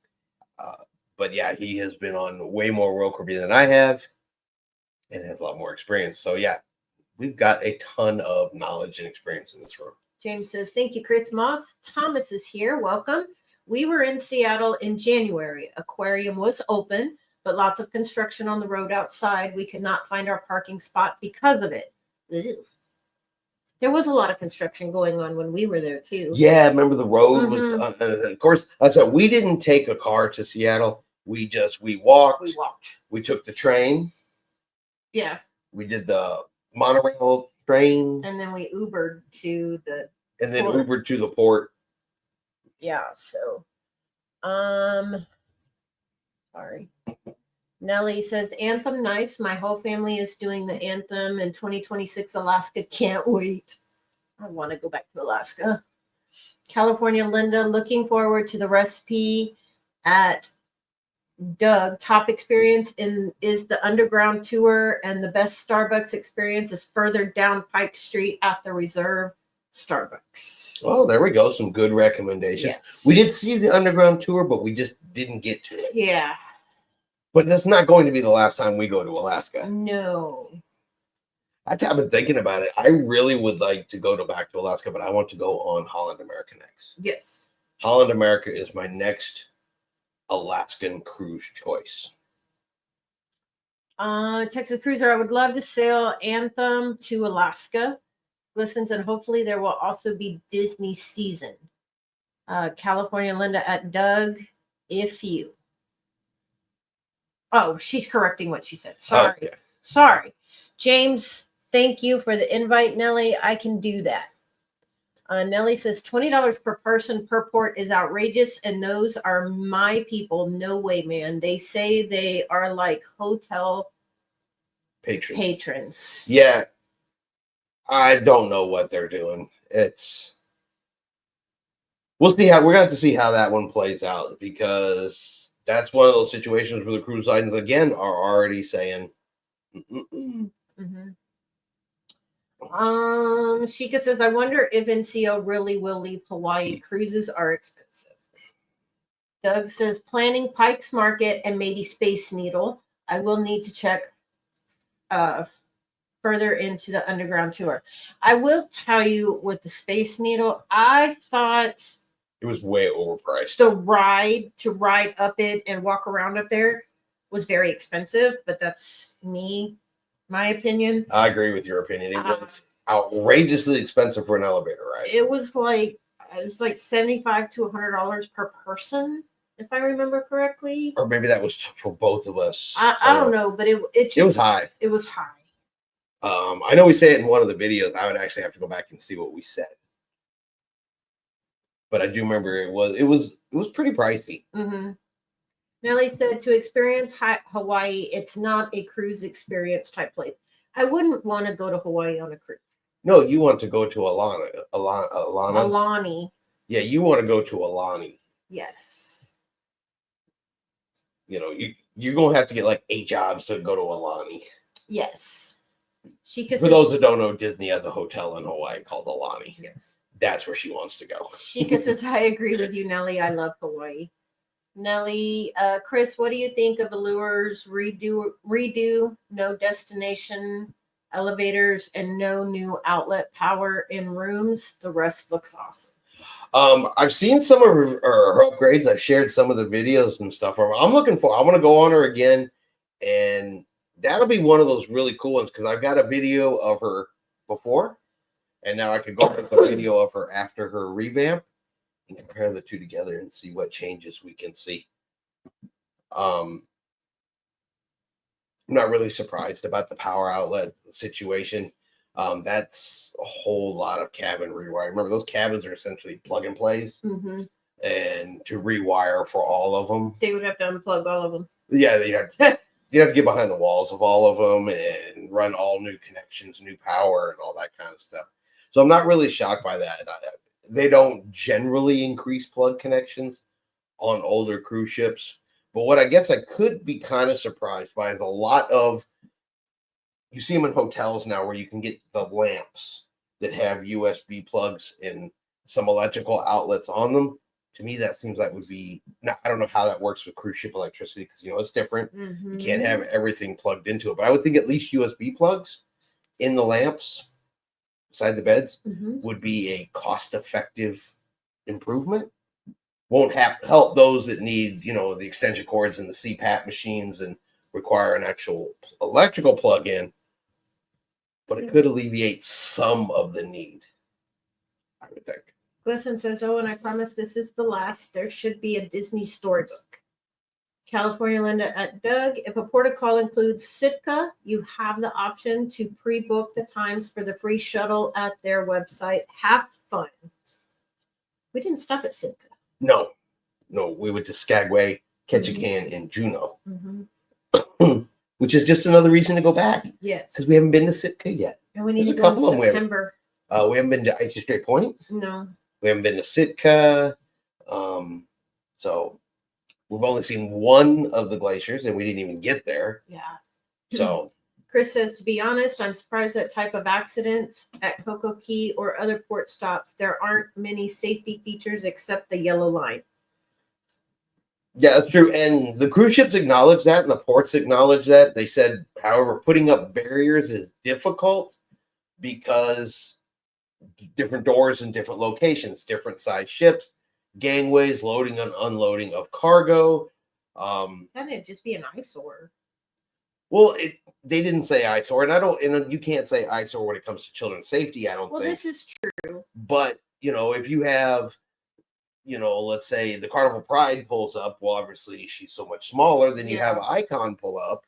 But yeah, he has been on way more Royal Caribbean than I have, and has a lot more experience. So yeah, we've got a ton of knowledge and experience in this room. James says, thank you, Chris Moss. Thomas is here. Welcome. We were in Seattle in January. Aquarium was open, but lots of construction on the road outside. We could not find our parking spot because of it. Ugh. There was a lot of construction going on when we were there too. Yeah, remember the road was, of course, I said we didn't take a car to Seattle. We walked. We walked. We took the train. Yeah. We did the monorail train. And then we Ubered to the And then port. Ubered to the port. Yeah, so sorry. Nellie says Anthem nice. My whole family is doing the Anthem in 2026 Alaska. Can't wait. I want to go back to Alaska. California Linda, looking forward to the recipe at Doug. Top experience is the underground tour, and the best Starbucks experience is further down Pike Street at the Reserve Starbucks. Oh, there we go. Some good recommendations. Yes. We did see the underground tour, but we just didn't get to it. Yeah. But that's not going to be the last time we go to Alaska. No. I've been thinking about it. I really would like to go back to Alaska, but I want to go on Holland America next. Yes. Holland America is my next Alaskan cruise choice. Texas Cruiser, I would love to sail Anthem to Alaska. Listens, and hopefully there will also be Disney season. California Linda at Doug, if you. Oh, she's correcting what she said. Sorry. Okay. Sorry. James, thank you for the invite, Nellie. I can do that. Nellie says $20 per person per port is outrageous, and those are my people. No way, man. They say they are like hotel patrons. Yeah. I don't know what they're doing. We'll see we're gonna have to see how that one plays out, because that's one of those situations where the cruise lines again are already saying Mm-hmm. Shika says, I wonder if NCO really will leave Hawaii. Cruises are expensive. Doug says, planning Pike's Market and maybe Space Needle. I will need to check further into the underground tour. I will tell you, with the Space Needle, I thought it was way overpriced. the ride to ride up it and walk around up there was very expensive, but that's my opinion. I agree with your opinion. It was outrageously expensive for an elevator ride. It was like $75 to $100 per person, if I remember correctly. Or maybe that was for both of us. I don't know, but it was high. It was high. I know we say it in one of the videos. I would actually have to go back and see what we said. But I do remember it was pretty pricey. Mm-hmm. Nellie said, to experience Hawaii, it's not a cruise experience type place. I wouldn't want to go to Hawaii on a cruise. No, you want to go to Alani. Yeah, you want to go to Alani. Yes. You know, you're going to have to get like 8 jobs to go to Alani. Yes. For those that don't know, Disney has a hotel in Hawaii called Alani. Yes. That's where she wants to go. Shika says, I agree with you, Nellie. I love Hawaii. Nellie, Chris, what do you think of Allure's redo, no destination elevators and no new outlet power in rooms? The rest looks awesome. I've seen some of her upgrades. I've shared some of the videos and stuff. I want to go on her again, and that'll be one of those really cool ones, because I've got a video of her before, And now I could go make a video of her after her revamp and compare the two together and see what changes we can see. I'm not really surprised about the power outlet situation. That's a whole lot of cabin rewire. Remember, those cabins are essentially plug and plays, and to rewire for all of them, They would have to unplug all of them. yeah, you'd have to get behind the walls of all of them and run all new connections, new power, and all that kind of stuff. So I'm not really shocked by that. They don't generally increase plug connections on older cruise ships. But what I guess I could be kind of surprised by is a lot of, you see them in hotels now where you can get the lamps that have USB plugs and some electrical outlets on them. To me, that seems like would be, now, I don't know how that works with cruise ship electricity because, it's different. You can't have everything plugged into it. But I would think at least USB plugs in the lamps beside the beds would be a cost-effective improvement. Won't help those that need, the extension cords and the CPAP machines and require an actual electrical plug-in, but it could alleviate some of the need, I would think. Glisten says, "Oh, and I promise this is the last. There should be a Disney storybook." California Linda at Doug, if a port of call includes Sitka, you have the option to pre-book the times for the free shuttle at their website. Have fun. We didn't stop at Sitka. No, we went to Skagway, Ketchikan, and Juneau, which is just another reason to go back. Yes, because we haven't been to Sitka yet. And we need There's to a go couple in of them September. We haven't been to Icy Strait Point. No. We haven't been to Sitka. So we've only seen one of the glaciers, and we didn't even get there. Yeah. So Chris says, to be honest, I'm surprised that type of accidents at Coco Key or other port stops. There aren't many safety features except the yellow line. yeah, that's true. And the cruise ships acknowledge that, and the ports acknowledge that. They said, however, putting up barriers is difficult because different doors in different locations, different size ships, gangways, loading and unloading of cargo. That'd it just be an eyesore. Well, they didn't say eyesore, and you can't say eyesore when it comes to children's safety, I don't think. Well, this is true. But, if you have, let's say the Carnival Pride pulls up, well, obviously she's so much smaller than you have Icon pull up.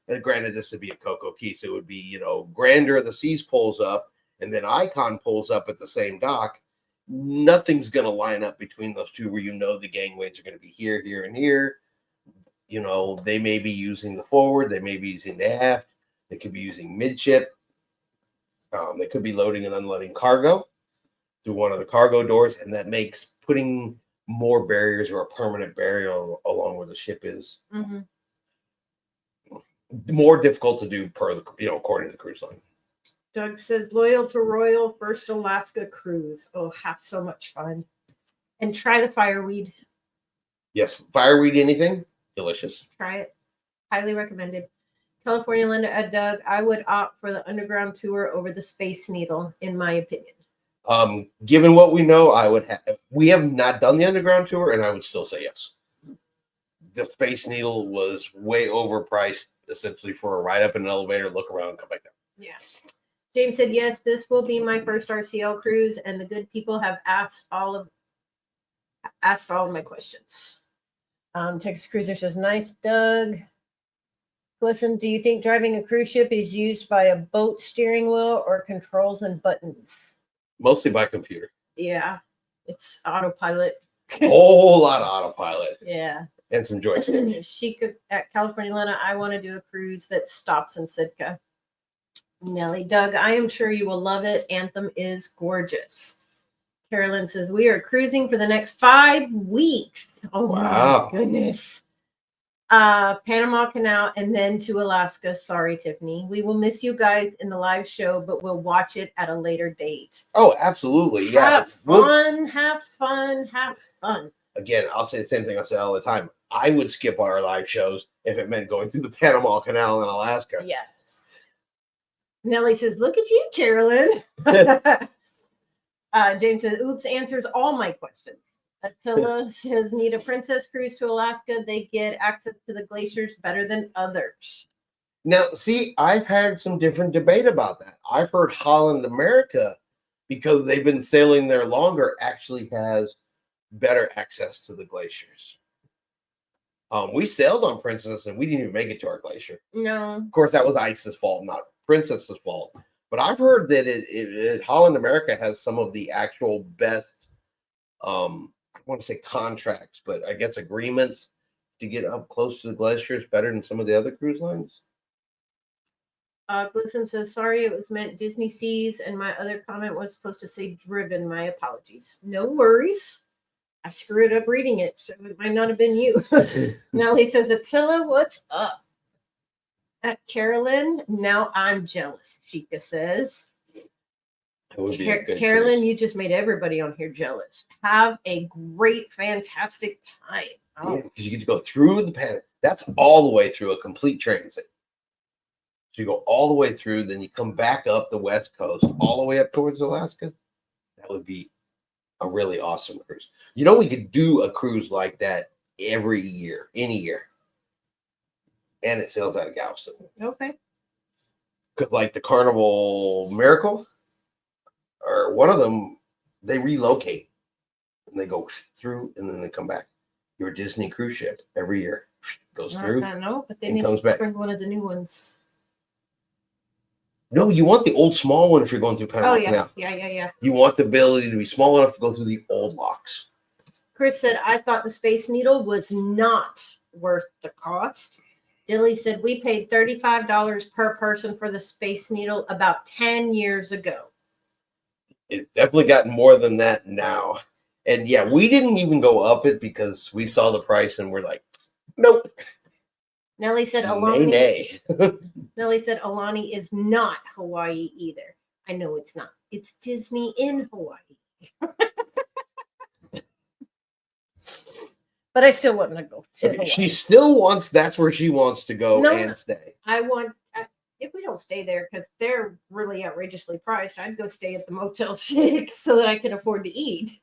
And granted, this would be a Coco Key, so it would be, Grandeur of the Seas pulls up, and then Icon pulls up at the same dock. Nothing's going to line up between those two where the gangways are going to be here, here, and here. They may be using the forward, they may be using the aft, they could be using midship. They could be loading and unloading cargo through one of the cargo doors, and that makes putting more barriers or a permanent barrier along where the ship is more difficult to do according to the cruise line. Doug says, loyal to Royal, first Alaska cruise. Oh, have so much fun. And try the fireweed. Yes, fireweed, anything? Delicious. Try it. Highly recommended. California Linda at Doug, I would opt for the underground tour over the Space Needle, in my opinion. Given what we know, we have not done the underground tour, and I would still say yes. The Space Needle was way overpriced, essentially for a ride up in an elevator, look around, come back down. Yeah. James said, yes, this will be my first RCL cruise, and the good people have asked all of my questions. Texas Cruiser says, nice, Doug. Listen, do you think driving a cruise ship is used by a boat steering wheel or controls and buttons? Mostly by computer. Yeah, it's autopilot. A whole lot of autopilot. Yeah. And some joystick. She could, at California Luna, I want to do a cruise that stops in Sitka. Nellie, Doug, I am sure you will love it. Anthem is gorgeous. Carolyn says, we are cruising for the next 5 weeks. Oh, wow. My goodness. Panama Canal and then to Alaska. Sorry, Tiffany. We will miss you guys in the live show, but we'll watch it at a later date. Oh, absolutely. Yeah. Have fun, have fun, have fun. Again, I'll say the same thing I say all the time. I would skip our live shows if it meant going through the Panama Canal in Alaska. Yes. Nellie says, look at you, Carolyn. James says, oops, answers all my questions. Attila says, need a princess cruise to Alaska. They get access to the glaciers better than others. Now, see, I've had some different debate about that. I've heard Holland America because they've been sailing there longer, actually has better access to the glaciers. We sailed on Princess and we didn't even make it to our glacier. No. Of course, that was Ice's fault, not Princess's fault. But I've heard that Holland America has some of the actual best, I want to say contracts, but I guess agreements to get up close to the glaciers better than some of the other cruise lines. Glisten says, sorry, it was meant Disney Seas, and my other comment was supposed to say driven. My apologies. No worries. I screwed up reading it, so it might not have been you. Nellie says, Attila, what's up? At Carolyn, now I'm jealous, Chica says. Carolyn, cruise. you just made everybody on here jealous. Have a great, fantastic time. Yeah, because you get to go through the Pan. That's all the way through a complete transit. So you go all the way through, then you come back up the West Coast, all the way up towards Alaska. That would be a really awesome cruise. You know, we could do a cruise like that every year, any year. And it sails out of Galveston. Okay. Like the Carnival Miracle, or one of them, they relocate. And they go through and then they come back. Your Disney cruise ship every year goes through. I know, but and then comes back. Bring one of the new ones. No, you want the old small one if you're going through Panama Oh, yeah. Canal. Yeah. You want the ability to be small enough to go through the old locks. Chris said, I thought the Space Needle was not worth the cost. Dilly said, we paid $35 per person for the Space Needle about 10 years ago. It's definitely gotten more than that now. And yeah, we didn't even go up it because we saw the price and we're like, nope. Nellie said, Alani. Nay. Nellie said, Alani is not Hawaii either. I know it's not. It's Disney in Hawaii. But I still want to go to Hawaii. She still wants, that's where she wants to go and stay. If we don't stay there, because they're really outrageously priced, I'd go stay at the Motel 6 so that I can afford to eat.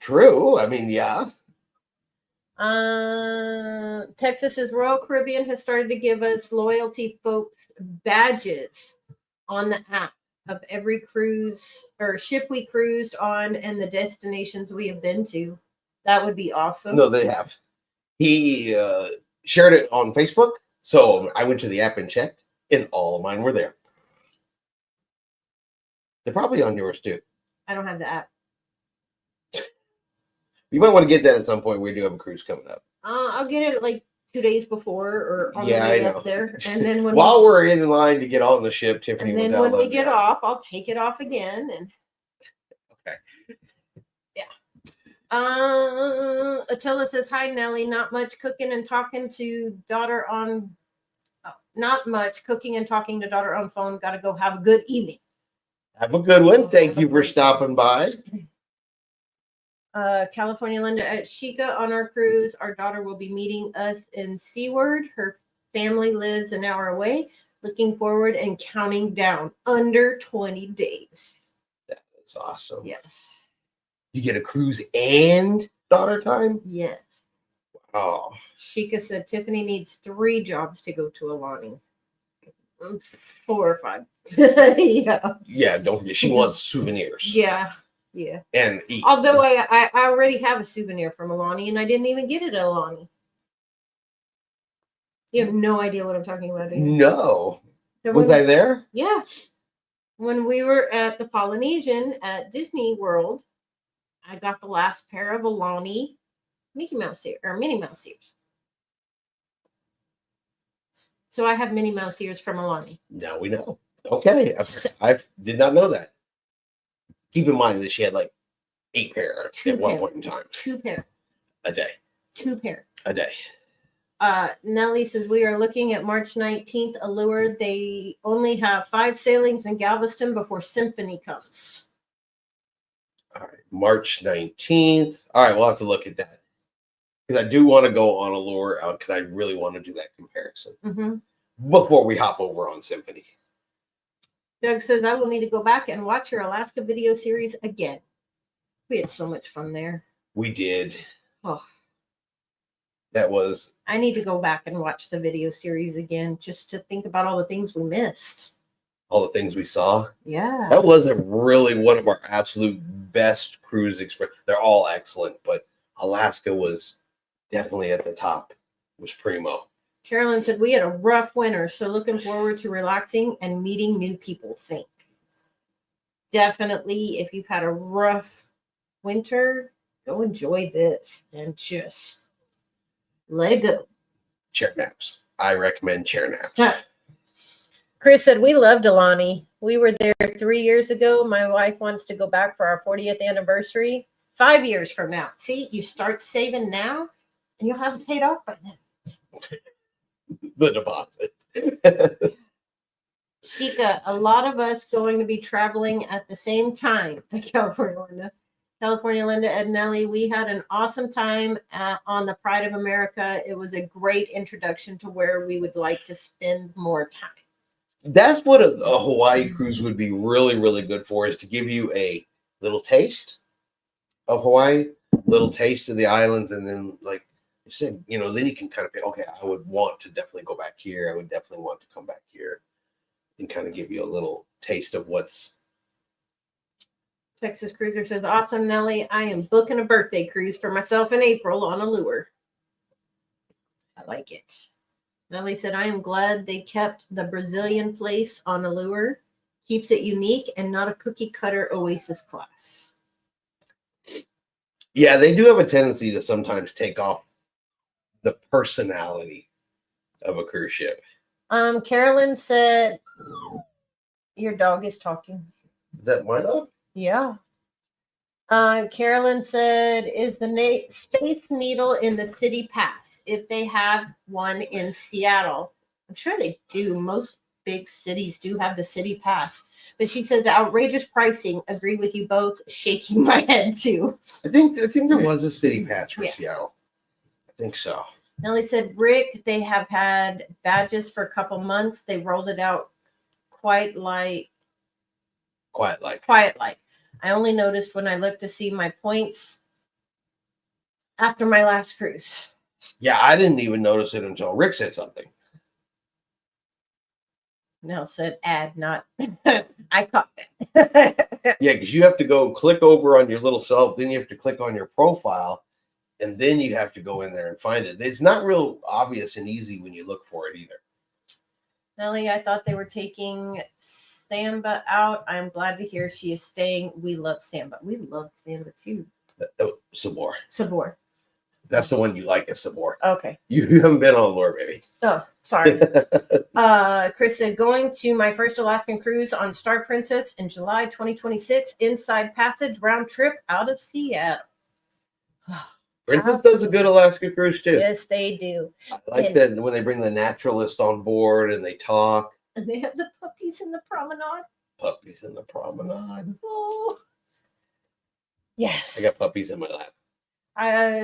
True. I mean, yeah. Texas's Royal Caribbean has started to give us loyalty folks badges on the app of every cruise or ship we cruised on and the destinations we have been to. That would be awesome. No, they have. He shared it on Facebook. So I went to the app and checked, and all of mine were there. They're probably on yours too. I don't have the app. You might want to get that at some point. We do have a cruise coming up. I'll get it like 2 days before or on the way up there. And then when while we're in line to get on the ship, Tiffany and then when we get off, I'll take it off again. And okay. Yeah. Attila says, hi, Nellie. Not much cooking and talking to daughter on not much cooking and talking to daughter on phone. Gotta go have a good evening. Have a good one. Thank you for stopping by. California Linda at Chica on our cruise. Our daughter will be meeting us in Seaward. Her family lives an hour away. Looking forward and counting down under 20 days. That's awesome. Yes. You get a cruise and daughter time? Yes. Oh. Chica said Tiffany needs 3 jobs to go to Alani. 4 or 5. Yeah. Yeah, don't forget. She wants souvenirs. Yeah. Yeah. And eat. Although I already have a souvenir from Alani and I didn't even get it at Alani. You have no idea what I'm talking about. No. So was I there? Yeah. When we were at the Polynesian at Disney World, I got the last pair of Alani Mickey Mouse ears or Minnie Mouse ears. So I have Minnie Mouse ears from Alani. Now we know. Okay. I did not know that. Keep in mind that she had like 8 pair at one point in time. 2 pair. A day. 2 pair. A day. Nellie says we are looking at March 19th. Allure. They only have 5 sailings in Galveston before Symphony comes. All right. March 19th. All right. We'll have to look at that. Because I do want to go on Allure out because I really want to do that comparison before we hop over on Symphony. Doug says, I will need to go back and watch your Alaska video series again. We had so much fun there. We did. Oh. That was I need to go back and watch the video series again just to think about all the things we missed. all the things we saw. Yeah. That wasn't really one of our absolute best cruise experience. They're all excellent, but Alaska was definitely at the top. It was primo. Carolyn said, we had a rough winter, so looking forward to relaxing and meeting new people. Thanks. Definitely, if you've had a rough winter, go enjoy this and just let it go. Chair naps. I recommend chair naps. Chris said, we loved Alani. We were there 3 years ago. My wife wants to go back for our 40th anniversary 5 years from now. See, you start saving now and you'll have it paid off by then. The deposit. Shika, a lot of us going to be traveling at the same time. California Linda. California Linda and Nellie, we had an awesome time on the Pride of America. It was a great introduction to where we would like to spend more time. That's what a Hawaii cruise would be really, really good for, is to give you a little taste of Hawaii, little taste of the islands, and then, like you said, then you can kind of pick, okay, I would want to definitely go back here. I would definitely want to come back here, and kind of give you a little taste of what's. Texas Cruiser says, awesome, Nellie. I am booking a birthday cruise for myself in April on Allure. I like it. Nellie said, I am glad they kept the Brazilian place on Allure. Keeps it unique and not a cookie cutter Oasis class. Yeah, they do have a tendency to sometimes take off the personality of a cruise ship. Carolyn said, your dog is talking. Is that my dog? Yeah. Carolyn said, is the Space Needle in the City Pass? If they have one in Seattle, I'm sure they do. Most big cities do have the City Pass. But she said the outrageous pricing. Agree with you both. Shaking my head too. I think there was a City Pass for Yeah. Seattle. I think so. Nellie said, Rick, they have had badges for a couple months. They rolled it out quiet like. I only noticed when I looked to see my points after my last cruise. Yeah, I didn't even notice it until Rick said something. Nell said, add, not. I caught that. Yeah, because you have to go click over on your little self, then you have to click on your profile, and then you have to go in there and find it. It's not real obvious and easy when you look for it either. Nellie, I thought they were taking Samba out. I'm glad to hear she is staying. We love Samba. We love Samba too. Sabor. Sabor. That's the one you like at Sabor. Okay. You haven't been on Allure, baby. Oh, sorry. Chris said, going to my first Alaskan cruise on Star Princess in July 2026, inside passage round trip out of Seattle. Princess does a good Alaska cruise too. Yes, they do. I like that when they bring the naturalist on board and they talk. And they have the puppies in the promenade. Puppies in the promenade. Oh. Yes. I got puppies in my lap.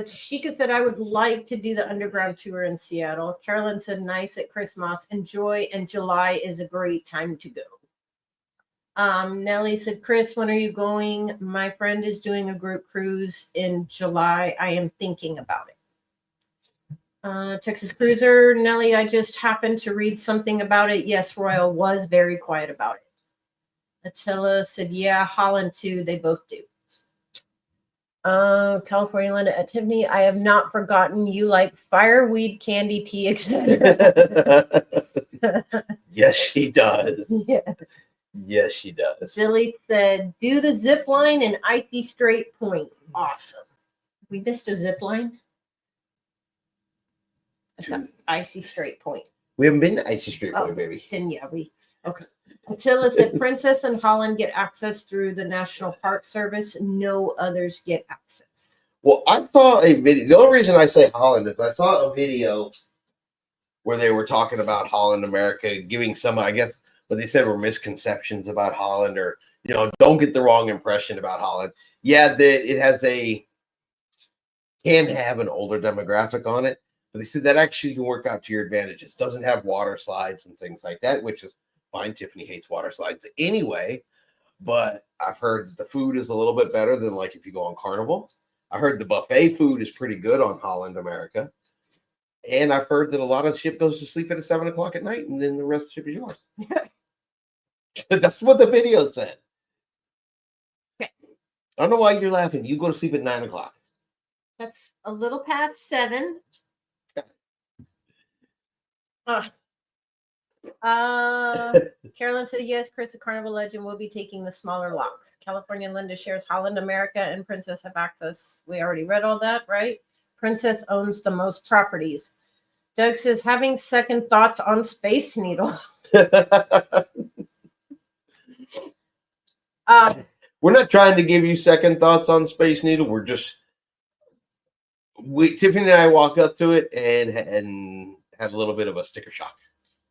Shika said, I would like to do the underground tour in Seattle. Carolyn said, nice at Christmas. Enjoy, and July is a great time to go. Nellie said, Chris, when are you going? My friend is doing a group cruise in July. I am thinking about it. Texas Cruiser, Nellie, I just happened to read something about it. Yes, Royal was very quiet about it. Attila said, yeah, Holland too. They both do. California Linda at Tiffany, I have not forgotten you like fireweed, candy, tea, etc. Yes, she does. Yeah. Yes, she does. Billy said, do the zip line and Icy Straight Point. Awesome. We missed a zip line at the Icy Straight Point. We haven't been to Icy Straight Point, baby. Then yeah, okay. Attila said, Princess and Holland get access through the National Park Service. No others get access. Well, I saw a video. The only reason I say Holland is I saw a video where they were talking about Holland America, giving some, I guess, what they said were misconceptions about Holland, or, don't get the wrong impression about Holland. Yeah, it has can have an older demographic on it, but they said that actually can work out to your advantages. It doesn't have water slides and things like that, which is fine. Tiffany hates water slides anyway, but I've heard the food is a little bit better than like if you go on Carnival. I heard the buffet food is pretty good on Holland America. And I've heard that a lot of the ship goes to sleep at 7 o'clock at night, and then the rest of the ship is yours. That's what the video said. Okay. I don't know why you're laughing. You go to sleep at 9 o'clock. That's a little past 7. Carolyn said, yes, Chris, the Carnival Legend will be taking the smaller lock. California Linda shares Holland America and Princess have access. We already read all that, right? Princess owns the most properties. Doug says, having second thoughts on Space Needle. We're not trying to give you second thoughts on Space Needle. We're just Tiffany and I walked up to it and had a little bit of a sticker shock.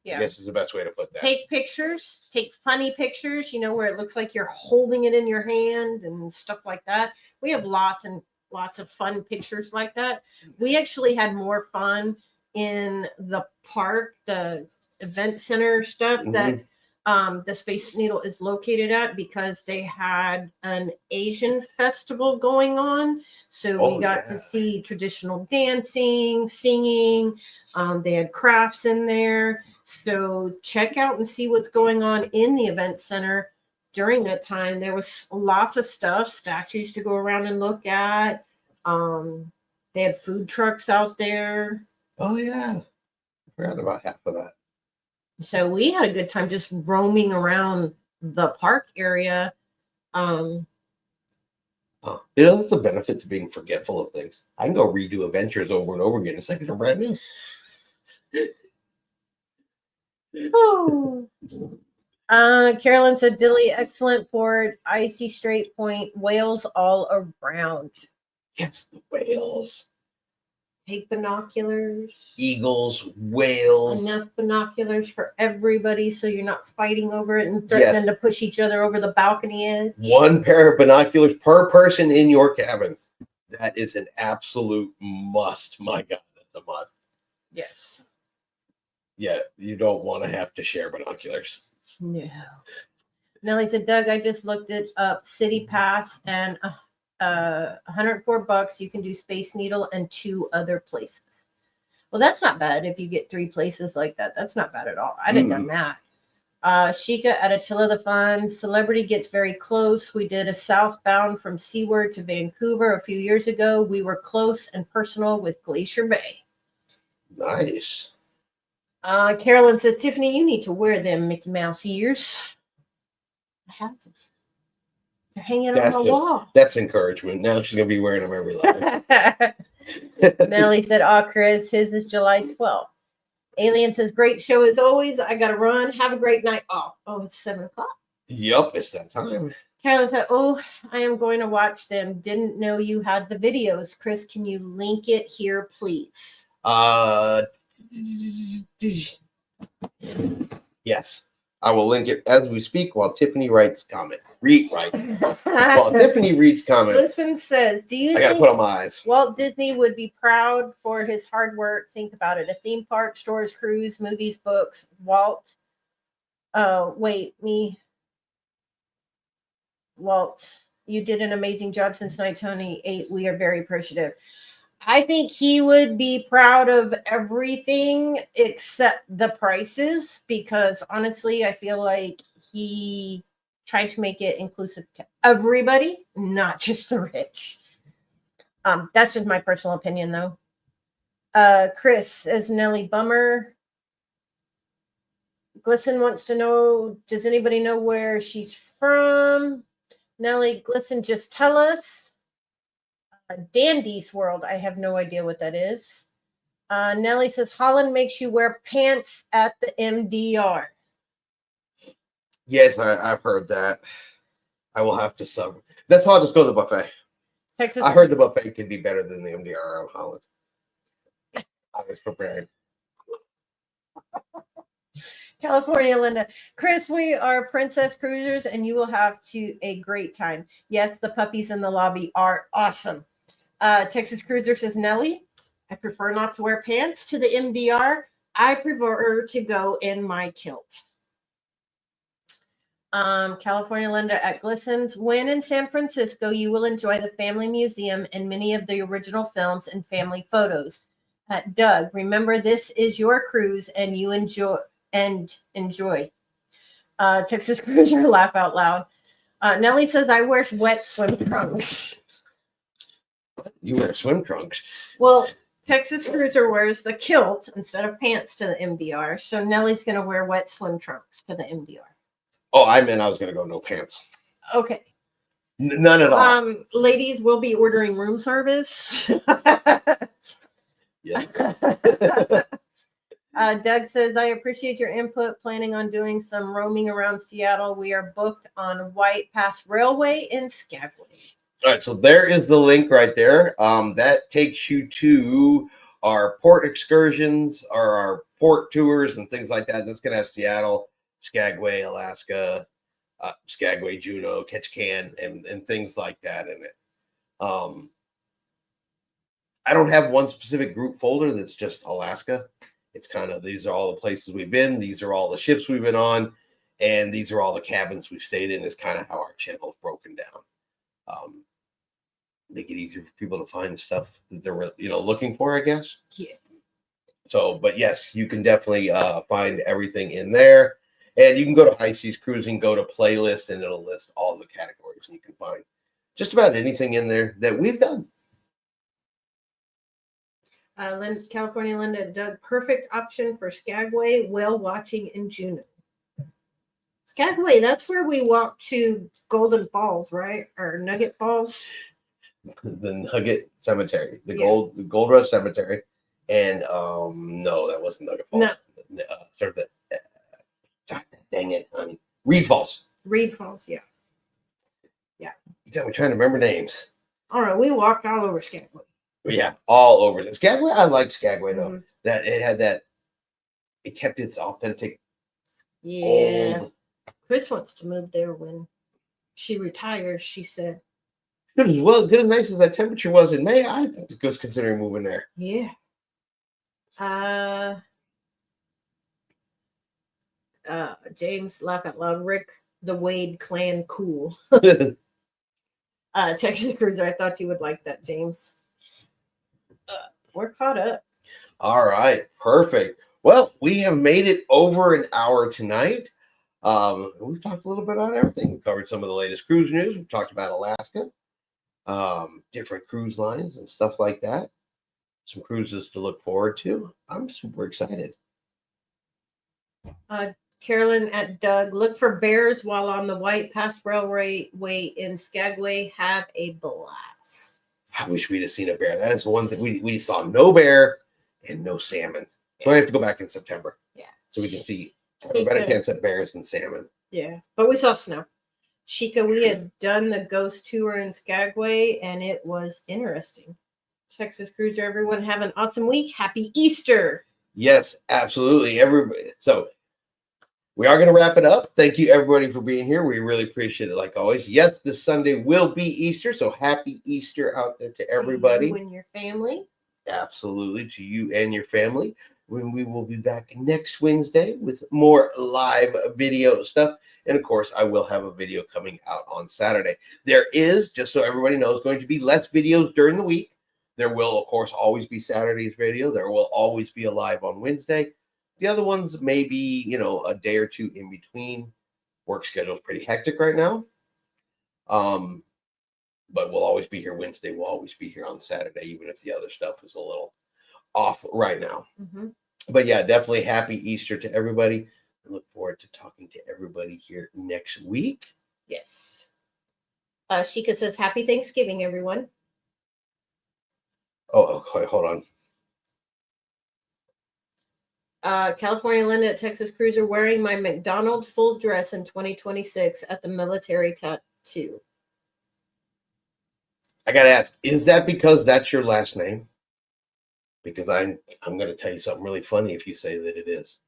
Yeah. I guess is the best way to put that. Take pictures, take funny pictures, where it looks like you're holding it in your hand and stuff like that. We have lots and lots of fun pictures like that. We actually had more fun in the park, the event center stuff that the Space Needle is located at, because they had an Asian festival going on. So we got to see traditional dancing, singing. They had crafts in there. So check out and see what's going on in the event center during that time. There was lots of stuff, statues to go around and look at. They had food trucks out there. Oh, yeah. I forgot about half of that. So we had a good time just roaming around the park area. That's a benefit to being forgetful of things. I can go redo Adventures over and over again. It's like they're brand new. Carolyn said, Dilly, excellent port, icy straight point, whales all around. Yes, the whales. Take binoculars. Eagles, whales. Enough binoculars for everybody so you're not fighting over it and threatening to push each other over the balcony edge. One pair of binoculars per person in your cabin. That is an absolute must. My God, that's a must. Yes. Yeah, you don't want to have to share binoculars. No. Nellie said, Doug, I just looked it up. City Pass and $104. You can do Space Needle and 2 other places. Well, that's not bad if you get 3 places like that. That's not bad at all. I'd have done that. Sheikah at Attila the Fun. Celebrity gets very close. We did a southbound from Seaward to Vancouver a few years ago. We were close and personal with Glacier Bay. Nice. Carolyn said, Tiffany, you need to wear them Mickey Mouse ears. I have them. They're hanging on the wall. That's encouragement. Now she's going to be wearing them every life. Nellie said, Chris, his is July 12th. Alien says, great show as always. I got to run. Have a great night. Oh, it's 7 o'clock. Yup, it's that time. Carolyn said, I am going to watch them. Didn't know you had the videos. Chris, can you link it here, please? Yes, I will link it as we speak while Tiffany writes comment. While Tiffany reads comment. Listen says, do you I gotta put on my eyes. Walt Disney would be proud for his hard work? Think about it. A theme park, stores, cruise, movies, books. Walt, you did an amazing job since 1928. We are very appreciative. I think he would be proud of everything except the prices, because honestly, I feel like he tried to make it inclusive to everybody, not just the rich. That's just my personal opinion, though. Chris says, Nellie, bummer. Glisten wants to know, does anybody know where she's from? Nellie, Glisten, just tell us. Dandy's World. I have no idea what that is. Nellie says, Holland makes you wear pants at the MDR. Yes, I've heard that. I will have to suffer. That's why I'll just go to the buffet. Texas. I heard the buffet could be better than the MDR around Holland. I was prepared. California Linda. Chris, we are Princess Cruisers and you will have a great time. Yes, the puppies in the lobby are awesome. Texas Cruiser says, Nellie, I prefer not to wear pants to the MDR. I prefer to go in my kilt. California Linda at Glistens. When in San Francisco, you will enjoy the Family Museum and many of the original films and family photos. Doug, remember this is your cruise and you enjoy. Texas Cruiser, laugh out loud. Nellie says, I wear wet swim trunks. You wear swim trunks. Well, Texas Cruiser wears the kilt instead of pants to the MDR. So Nellie's going to wear wet swim trunks to the MDR. Oh, I meant I was going to go no pants. Okay. None at all. Ladies will be ordering room service. Yeah. Doug says, I appreciate your input. Planning on doing some roaming around Seattle. We are booked on White Pass Railway in Skagway. All right, so there is the link right there. That takes you to our port excursions or our port tours and things like that. That's going to have Seattle, Skagway, Alaska, Skagway, Juneau, Ketchikan, and things like that in it. I don't have one specific group folder that's just Alaska. It's kind of, these are all the places we've been. These are all the ships we've been on. And these are all the cabins we've stayed in, is kind of how our channel is broken down. Make it easier for people to find stuff that they're, looking for, I guess. Yeah. So, but yes, you can definitely find everything in there. And you can go to High Seas Cruising, go to playlist, and it'll list all the categories. And you can find just about anything in there that we've done. California Linda, Doug, perfect option for Skagway, whale watching in Juneau. Skagway, that's where we walked to Golden Falls, right? Or Nugget Falls. The Nugget Cemetery, the Gold Rush Cemetery. And no, that wasn't Nugget Falls. No. Sort of dang it, Reed Falls. Reed Falls, yeah. Yeah. You got me trying to remember names. All right, we walked all over Skagway. Yeah, all over Skagway. I like Skagway though. Mm-hmm. That it had that. It kept its authentic. Yeah. Old. Chris wants to move there when she retires. She said. Good and nice as that temperature was in May, I was considering moving there. Yeah. James, laugh out loud. Rick, the Wade clan, cool. Texas Cruiser, I thought you would like that, James. We're caught up. All right, perfect. Well, we have made it over an hour tonight. We've talked a little bit on everything. We covered some of the latest cruise news. We've talked about Alaska, different cruise lines and stuff like that. Some cruises to look forward to. I'm super excited. Carolyn at Doug, look for bears while on the White Pass Railway in Skagway. Have a blast. I wish we'd have seen a bear. That is one thing we saw: no bear and no salmon. So I have to go back in September. Yeah. So we can see a better chance at bears and salmon. Yeah, but we saw snow. Chica, we had done the ghost tour in Skagway, and it was interesting. Texas Cruiser, everyone have an awesome week. Happy Easter. Yes, absolutely. Everybody. So we are going to wrap it up. Thank you, everybody, for being here. We really appreciate it, like always. Yes, this Sunday will be Easter, so happy Easter out there to everybody. You and your family. Absolutely, to you and your family. When we will be back next Wednesday with more live video stuff. And, of course, I will have a video coming out on Saturday. There is, just so everybody knows, going to be less videos during the week. There will, of course, always be Saturday's video. There will always be a live on Wednesday. The other ones may be, a day or two in between. Work schedule is pretty hectic right now. But we'll always be here Wednesday. We'll always be here on Saturday, even if the other stuff is a little off right now. Mm-hmm. But yeah, definitely happy Easter to everybody. I look forward to talking to everybody here next week. Yes. Shika says, happy Thanksgiving, everyone. Oh, okay, hold on. California Linda at Texas Cruiser wearing my McDonald full dress in 2026 at the military tattoo. I got to ask, is that because that's your last name? Because I'm going to tell you something really funny if you say that it is.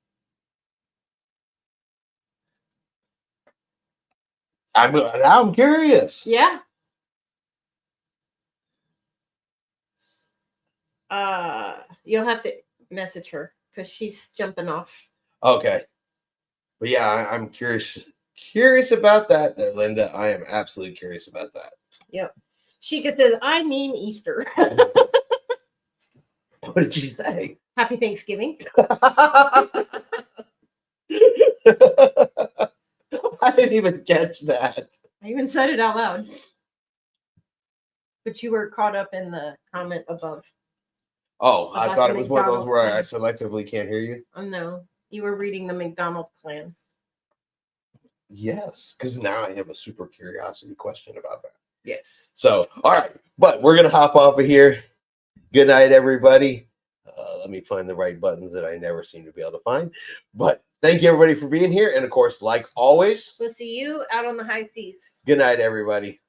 I'm curious. Yeah. You'll have to message her because she's jumping off. Okay. But yeah, I'm curious about that there, Linda. I am absolutely curious about that. Yep. Shika says, I mean Easter. did she say? Happy Thanksgiving. I didn't even catch that. I even said it out loud. But you were caught up in the comment above. Oh, I About thought the it was one of those McDonald's where I clan. selectively can't hear you. Oh no, you were reading the McDonald clan. Yes, because now I have a super curiosity question about that. Yes. So, all right, but we're gonna hop off of here. Good night, everybody. Let me find the right buttons that I never seem to be able to find. But thank you, everybody, for being here, and of course, like always, We'll see you out on the high seas. good night, everybody.